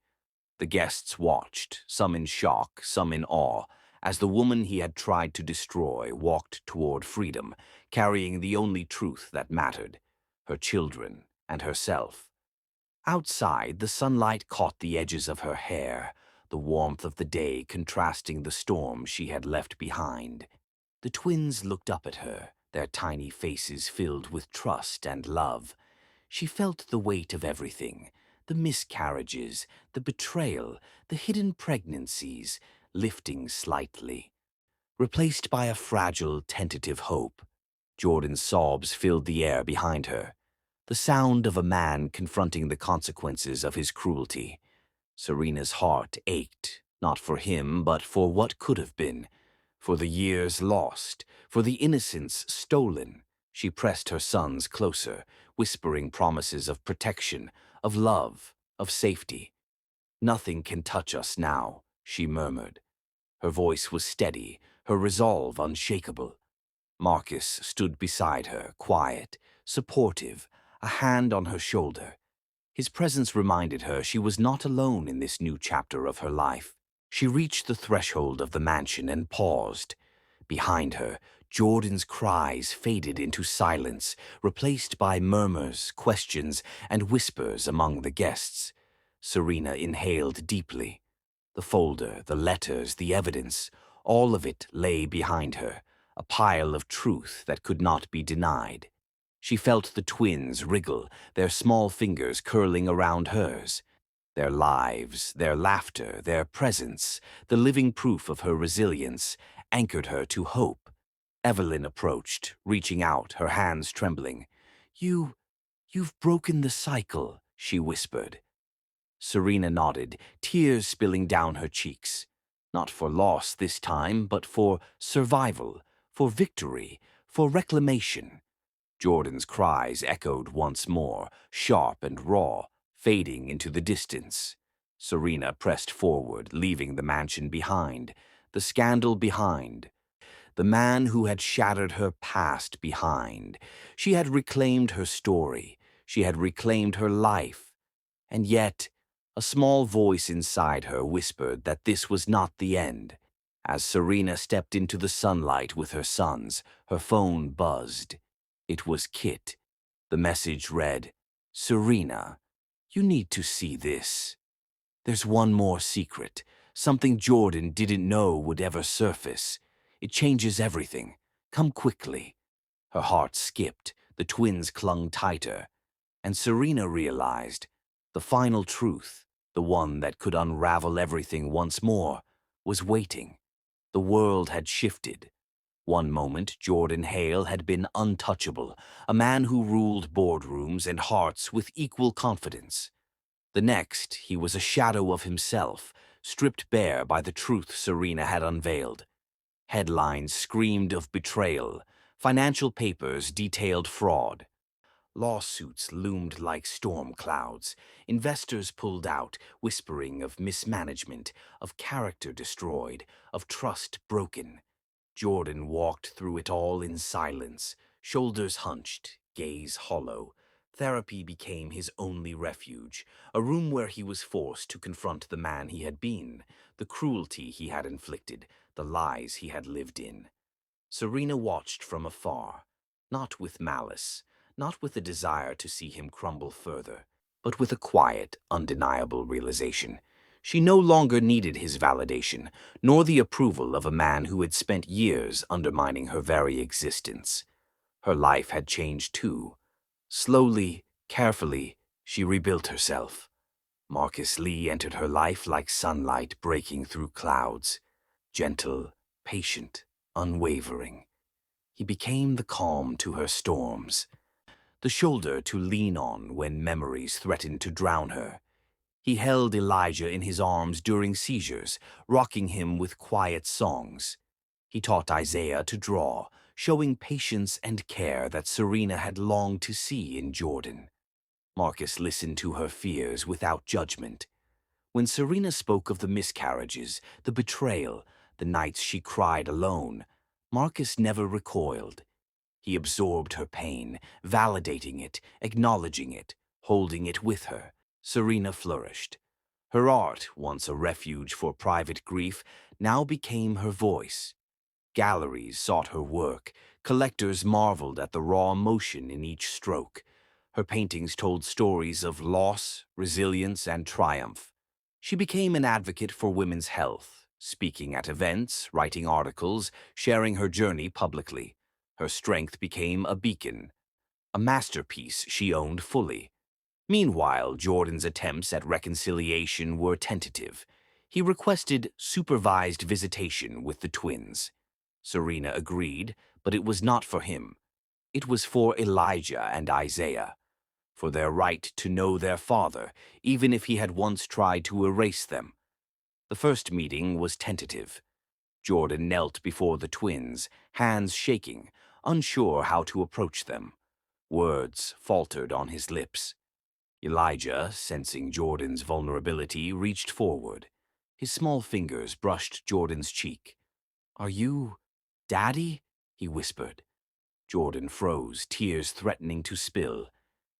The guests watched, some in shock, some in awe, as the woman he had tried to destroy walked toward freedom, carrying the only truth that mattered, her children and herself. Outside, the sunlight caught the edges of her hair, the warmth of the day contrasting the storm she had left behind. The twins looked up at her, their tiny faces filled with trust and love. She felt the weight of everything, the miscarriages, the betrayal, the hidden pregnancies, lifting slightly, replaced by a fragile, tentative hope. Jordan's sobs filled the air behind her, the sound of a man confronting the consequences of his cruelty. Serena's heart ached, not for him, but for what could have been, for the years lost, for the innocence stolen. She pressed her sons closer, whispering promises of protection, of love, of safety. "Nothing can touch us now," she murmured. Her voice was steady, her resolve unshakable. Marcus stood beside her, quiet, supportive, a hand on her shoulder. His presence reminded her she was not alone in this new chapter of her life. She reached the threshold of the mansion and paused. Behind her, Jordan's cries faded into silence, replaced by murmurs, questions, and whispers among the guests. Serena inhaled deeply. The folder, the letters, the evidence, all of it lay behind her, a pile of truth that could not be denied. She felt the twins wriggle, their small fingers curling around hers. Their lives, their laughter, their presence, the living proof of her resilience, anchored her to hope. Evelyn approached, reaching out, her hands trembling. You've broken the cycle," she whispered. Serena nodded, tears spilling down her cheeks. Not for loss this time, but for survival, for victory, for reclamation. Jordan's cries echoed once more, sharp and raw, fading into the distance. Serena pressed forward, leaving the mansion behind, the scandal behind, the man who had shattered her past behind. She had reclaimed her story. She had reclaimed her life. And yet, a small voice inside her whispered that this was not the end. As Serena stepped into the sunlight with her sons, her phone buzzed. It was Kit. The message read, "Serena, you need to see this. There's one more secret, something Jordan didn't know would ever surface. It changes everything. Come quickly." Her heart skipped, the twins clung tighter, and Serena realized the final truth, the one that could unravel everything once more, was waiting. The world had shifted. One moment, Jordan Hale had been untouchable, a man who ruled boardrooms and hearts with equal confidence. The next, he was a shadow of himself, stripped bare by the truth Serena had unveiled. Headlines screamed of betrayal. Financial papers detailed fraud. Lawsuits loomed like storm clouds. Investors pulled out, whispering of mismanagement, of character destroyed, of trust broken. Jordan walked through it all in silence, shoulders hunched, gaze hollow. Therapy became his only refuge, a room where he was forced to confront the man he had been, the cruelty he had inflicted, the lies he had lived in. Serena watched from afar, not with malice, not with a desire to see him crumble further, but with a quiet, undeniable realization. She no longer needed his validation, nor the approval of a man who had spent years undermining her very existence. Her life had changed too. Slowly, carefully, she rebuilt herself. Marcus Lee entered her life like sunlight breaking through clouds, gentle, patient, unwavering. He became the calm to her storms, the shoulder to lean on when memories threatened to drown her. He held Elijah in his arms during seizures, rocking him with quiet songs. He taught Isaiah to draw, showing patience and care that Serena had longed to see in Jordan. Marcus listened to her fears without judgment. When Serena spoke of the miscarriages, the betrayal, the nights she cried alone, Marcus never recoiled. He absorbed her pain, validating it, acknowledging it, holding it with her. Serena flourished. Her art, once a refuge for private grief, now became her voice. Galleries sought her work. Collectors marveled at the raw emotion in each stroke. Her paintings told stories of loss, resilience, and triumph. She became an advocate for women's health, speaking at events, writing articles, sharing her journey publicly. Her strength became a beacon, a masterpiece she owned fully. Meanwhile, Jordan's attempts at reconciliation were tentative. He requested supervised visitation with the twins. Serena agreed, but it was not for him. It was for Elijah and Isaiah, for their right to know their father, even if he had once tried to erase them. The first meeting was tentative. Jordan knelt before the twins, hands shaking, unsure how to approach them. Words faltered on his lips. Elijah, sensing Jordan's vulnerability, reached forward. His small fingers brushed Jordan's cheek. "Are you Daddy?" he whispered. Jordan froze, tears threatening to spill.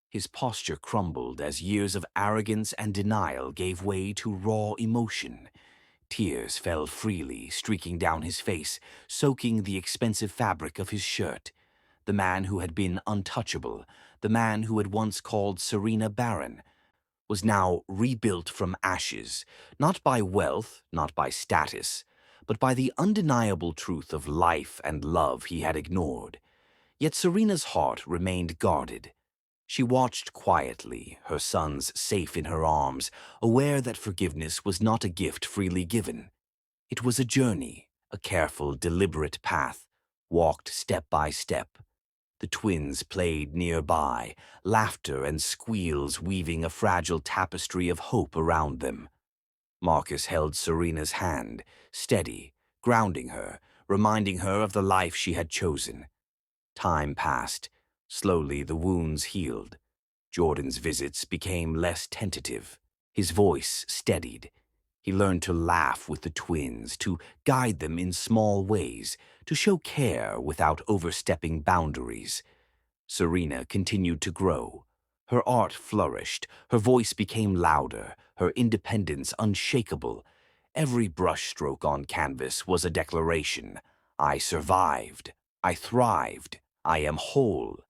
His posture crumbled as years of arrogance and denial gave way to raw emotion. Tears fell freely, streaking down his face, soaking the expensive fabric of his shirt. The man who had been untouchable, the man who had once called Serena Barren, was now rebuilt from ashes, not by wealth, not by status, but by the undeniable truth of life and love he had ignored. Yet Serena's heart remained guarded. She watched quietly, her sons safe in her arms, aware that forgiveness was not a gift freely given. It was a journey, a careful, deliberate path, walked step by step. The twins played nearby, laughter and squeals weaving a fragile tapestry of hope around them. Marcus held Serena's hand, steady, grounding her, reminding her of the life she had chosen. Time passed. Slowly the wounds healed. Jordan's visits became less tentative. His voice steadied. He learned to laugh with the twins, to guide them in small ways, to show care without overstepping boundaries. Serena continued to grow. Her art flourished, her voice became louder, her independence unshakable. Every brushstroke on canvas was a declaration. I survived. I thrived. I am whole.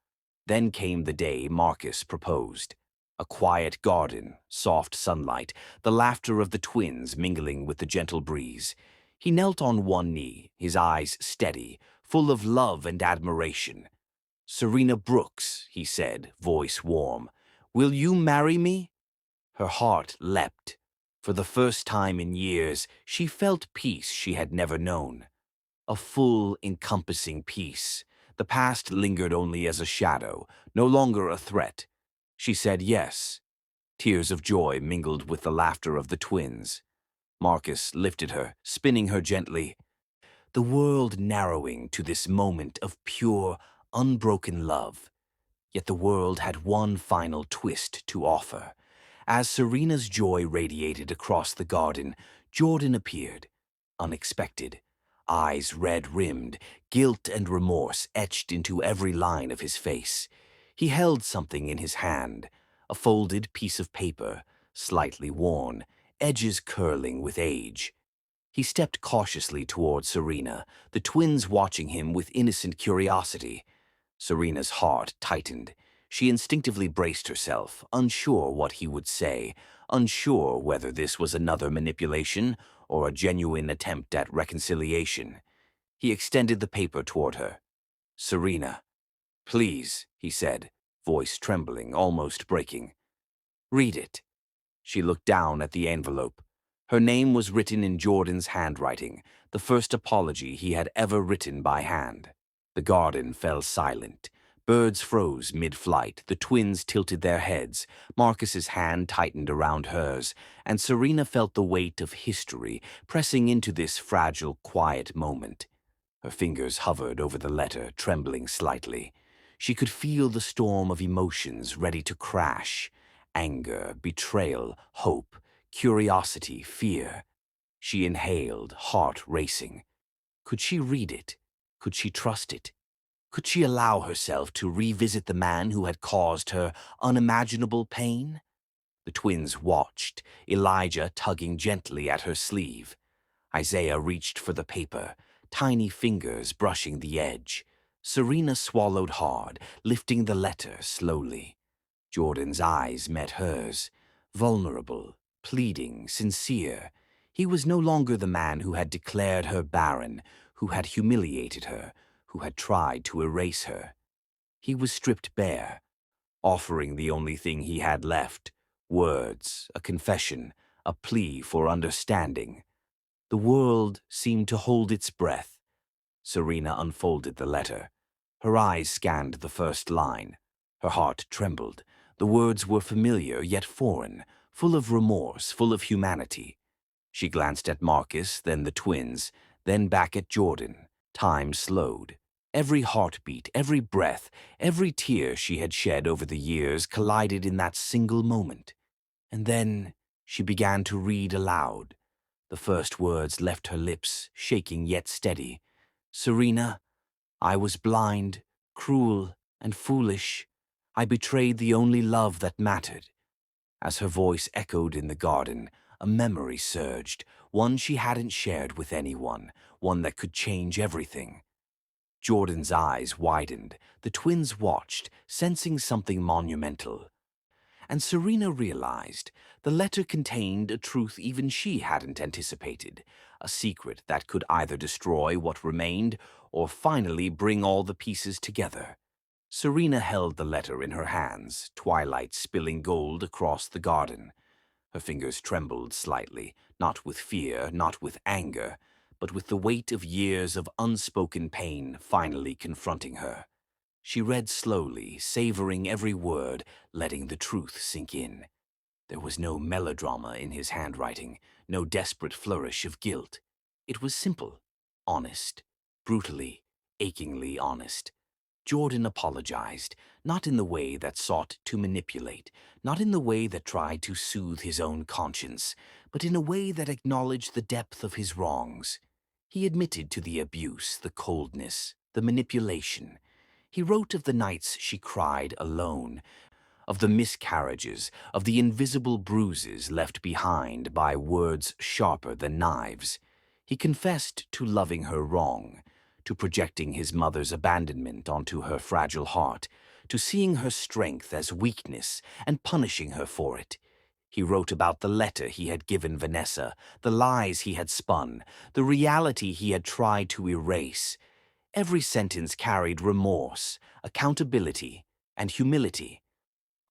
Then came the day Marcus proposed. A quiet garden, soft sunlight, the laughter of the twins mingling with the gentle breeze. He knelt on one knee, his eyes steady, full of love and admiration. "Serena Brooks," he said, voice warm, "will you marry me?" Her heart leapt. For the first time in years, she felt peace she had never known. A full, encompassing peace. The past lingered only as a shadow, no longer a threat. She said yes. Tears of joy mingled with the laughter of the twins. Marcus lifted her, spinning her gently, the world narrowing to this moment of pure, unbroken love. Yet the world had one final twist to offer. As Serena's joy radiated across the garden, Jordan appeared, unexpected. Eyes red-rimmed, guilt and remorse etched into every line of his face. He held something in his hand, a folded piece of paper, slightly worn, edges curling with age. He stepped cautiously toward Serena, the twins watching him with innocent curiosity. Serena's heart tightened. She instinctively braced herself, unsure what he would say, unsure whether this was another manipulation or a genuine attempt at reconciliation. He extended the paper toward her. "Serena, please," he said, voice trembling, almost breaking. "Read it." She looked down at the envelope. Her name was written in Jordan's handwriting, the first apology he had ever written by hand. The garden fell silent. Birds froze mid-flight, the twins tilted their heads, Marcus's hand tightened around hers, and Serena felt the weight of history pressing into this fragile, quiet moment. Her fingers hovered over the letter, trembling slightly. She could feel the storm of emotions ready to crash. Anger, betrayal, hope, curiosity, fear. She inhaled, heart racing. Could she read it? Could she trust it? Could she allow herself to revisit the man who had caused her unimaginable pain? The twins watched, Elijah tugging gently at her sleeve. Isaiah reached for the paper, tiny fingers brushing the edge. Serena swallowed hard, lifting the letter slowly. Jordan's eyes met hers, vulnerable, pleading, sincere. He was no longer the man who had declared her barren, who had humiliated her, who had tried to erase her. He was stripped bare, offering the only thing he had left, words, a confession, a plea for understanding. The world seemed to hold its breath. Serena unfolded the letter. Her eyes scanned the first line. Her heart trembled. The words were familiar yet foreign, full of remorse, full of humanity. She glanced at Marcus, then the twins, then back at Jordan. Time slowed. Every heartbeat, every breath, every tear she had shed over the years collided in that single moment. And then she began to read aloud. The first words left her lips, shaking yet steady. "Serena, I was blind, cruel, and foolish. I betrayed the only love that mattered." As her voice echoed in the garden, a memory surged, one she hadn't shared with anyone, one that could change everything. Jordan's eyes widened. The twins watched, sensing something monumental. And Serena realized the letter contained a truth even she hadn't anticipated, a secret that could either destroy what remained or finally bring all the pieces together. Serena held the letter in her hands, twilight spilling gold across the garden. Her fingers trembled slightly, not with fear, not with anger, but with the weight of years of unspoken pain finally confronting her. She read slowly, savoring every word, letting the truth sink in. There was no melodrama in his handwriting, no desperate flourish of guilt. It was simple, honest, brutally, achingly honest. Jordan apologized, not in the way that sought to manipulate, not in the way that tried to soothe his own conscience, but in a way that acknowledged the depth of his wrongs. He admitted to the abuse, the coldness, the manipulation. He wrote of the nights she cried alone, of the miscarriages, of the invisible bruises left behind by words sharper than knives. He confessed to loving her wrong, to projecting his mother's abandonment onto her fragile heart, to seeing her strength as weakness and punishing her for it. He wrote about the letter he had given Vanessa, the lies he had spun, the reality he had tried to erase. Every sentence carried remorse, accountability, and humility.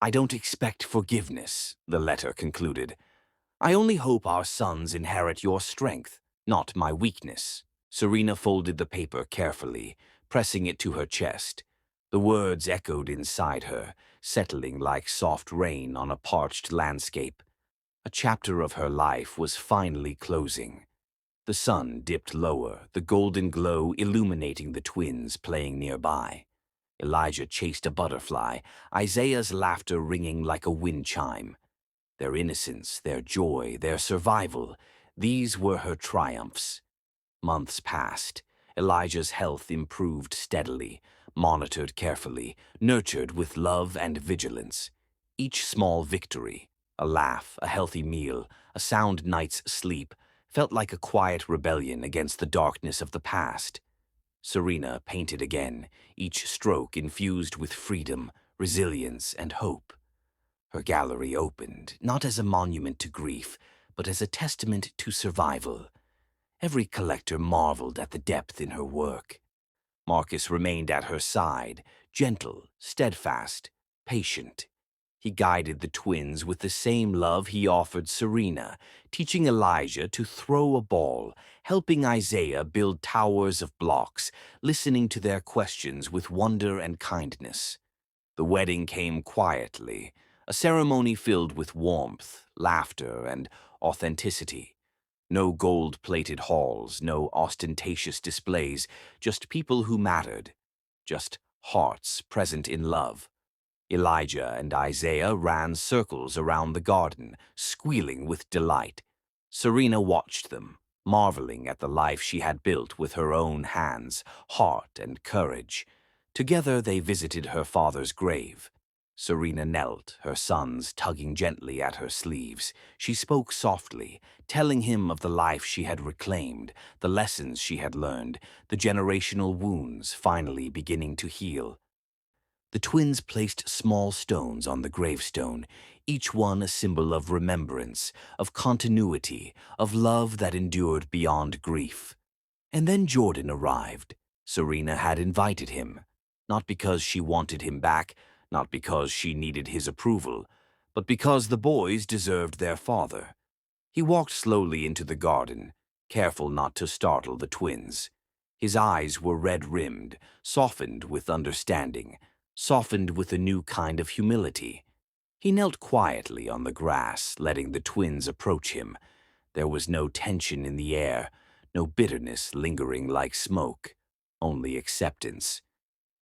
"I don't expect forgiveness," the letter concluded. "I only hope our sons inherit your strength, not my weakness." Serena folded the paper carefully, pressing it to her chest. The words echoed inside her, settling like soft rain on a parched landscape. A chapter of her life was finally closing. The sun dipped lower, the golden glow illuminating the twins playing nearby. Elijah chased a butterfly, Isaiah's laughter ringing like a wind chime. Their innocence, their joy, their survival, these were her triumphs. Months passed. Elijah's health improved steadily, monitored carefully, nurtured with love and vigilance. Each small victory, a laugh, a healthy meal, a sound night's sleep, felt like a quiet rebellion against the darkness of the past. Serena painted again, each stroke infused with freedom, resilience, and hope. Her gallery opened, not as a monument to grief, but as a testament to survival. Every collector marveled at the depth in her work. Marcus remained at her side, gentle, steadfast, patient. He guided the twins with the same love he offered Serena, teaching Elijah to throw a ball, helping Isaiah build towers of blocks, listening to their questions with wonder and kindness. The wedding came quietly, a ceremony filled with warmth, laughter, and authenticity. No gold-plated halls, no ostentatious displays, just people who mattered, just hearts present in love. Elijah and Isaiah ran circles around the garden, squealing with delight. Serena watched them, marveling at the life she had built with her own hands, heart, and courage. Together they visited her father's grave. Serena knelt, her sons tugging gently at her sleeves. She spoke softly, telling him of the life she had reclaimed, the lessons she had learned, the generational wounds finally beginning to heal. The twins placed small stones on the gravestone, each one a symbol of remembrance, of continuity, of love that endured beyond grief. And then Jordan arrived. Serena had invited him, not because she wanted him back, not because she needed his approval, but because the boys deserved their father. He walked slowly into the garden, careful not to startle the twins. His eyes were red-rimmed, softened with understanding, softened with a new kind of humility. He knelt quietly on the grass, letting the twins approach him. There was no tension in the air, no bitterness lingering like smoke, only acceptance.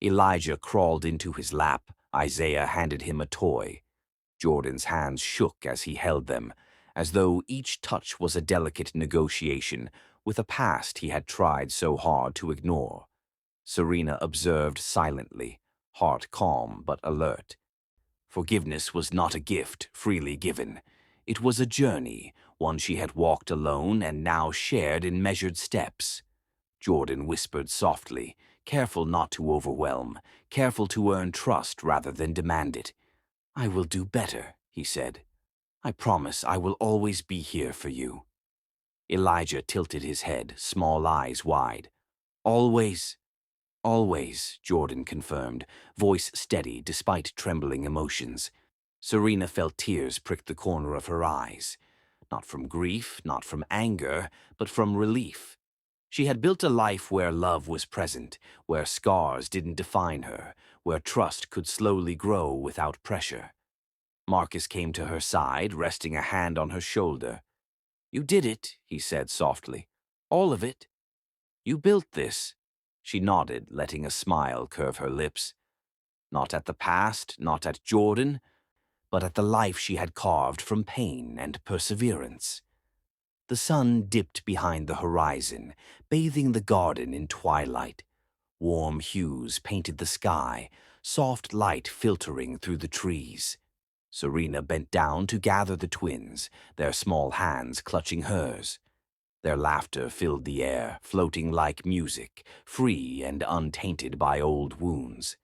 Elijah crawled into his lap. Isaiah handed him a toy. Jordan's hands shook as he held them, as though each touch was a delicate negotiation with a past he had tried so hard to ignore. Serena observed silently, heart calm but alert. Forgiveness was not a gift freely given. It was a journey, one she had walked alone and now shared in measured steps. Jordan whispered softly, careful not to overwhelm, careful to earn trust rather than demand it. "I will do better," he said. "I promise I will always be here for you." Elijah tilted his head, small eyes wide. "Always." "Always," Jordan confirmed, voice steady despite trembling emotions. Serena felt tears prick the corner of her eyes. Not from grief, not from anger, but from relief. She had built a life where love was present, where scars didn't define her, where trust could slowly grow without pressure. Marcus came to her side, resting a hand on her shoulder. "You did it," he said softly. "All of it. You built this." She nodded, letting a smile curve her lips. Not at the past, not at Jordan, but at the life she had carved from pain and perseverance. The sun dipped behind the horizon, bathing the garden in twilight. Warm hues painted the sky, soft light filtering through the trees. Serena bent down to gather the twins, their small hands clutching hers. Their laughter filled the air, floating like music, free and untainted by old wounds.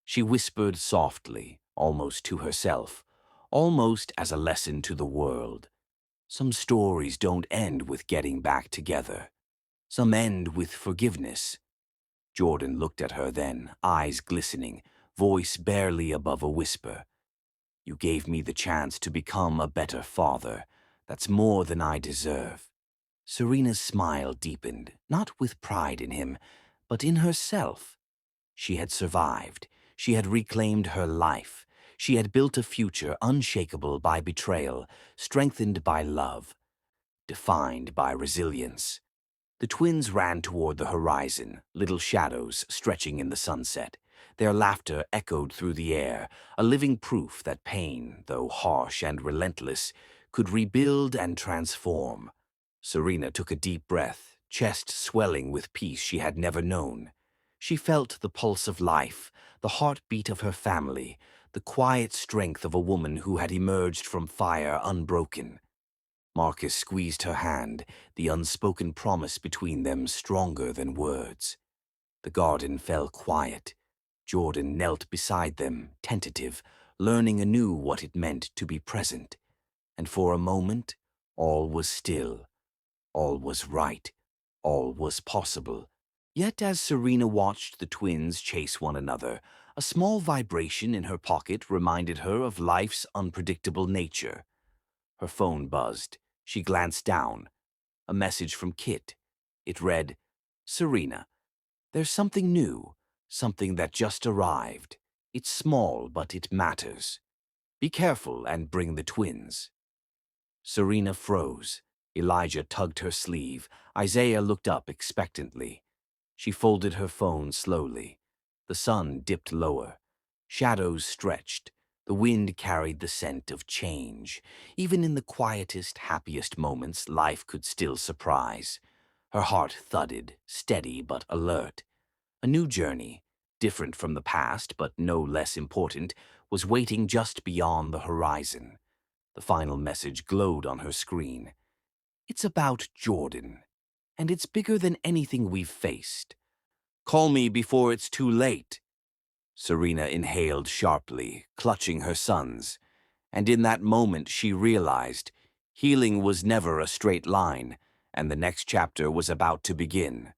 She whispered softly, almost to herself, almost as a lesson to the world. Some stories don't end with getting back together. Some end with forgiveness. Jordan looked at her then, eyes glistening, voice barely above a whisper. You gave me the chance to become a better father. That's more than I deserve. Serena's smile deepened, not with pride in him, but in herself. She had survived. She had reclaimed her life. She had built a future unshakable by betrayal, strengthened by love, defined by resilience. The twins ran toward the horizon, little shadows stretching in the sunset. Their laughter echoed through the air, a living proof that pain, though harsh and relentless, could rebuild and transform. Serena took a deep breath, chest swelling with peace she had never known. She felt the pulse of life, the heartbeat of her family, the quiet strength of a woman who had emerged from fire unbroken. Marcus squeezed her hand, the unspoken promise between them stronger than words. The garden fell quiet. Jordan knelt beside them, tentative, learning anew what it meant to be present. And for a moment, all was still. All was right. All was possible. Yet as Serena watched the twins chase one another, a small vibration in her pocket reminded her of life's unpredictable nature. Her phone buzzed. She glanced down. A message from Kit. It read, Serena, there's something new, something that just arrived. It's small, but it matters. Be careful and bring the twins. Serena froze. Elijah tugged her sleeve. Isaiah looked up expectantly. She folded her phone slowly. The sun dipped lower. Shadows stretched. The wind carried the scent of change. Even in the quietest, happiest moments, life could still surprise. Her heart thudded, steady but alert. A new journey, different from the past but no less important, was waiting just beyond the horizon. The final message glowed on her screen. It's about Jordan, and it's bigger than anything we've faced. Call me before it's too late. Serena inhaled sharply, clutching her sons, and in that moment she realized healing was never a straight line, and the next chapter was about to begin.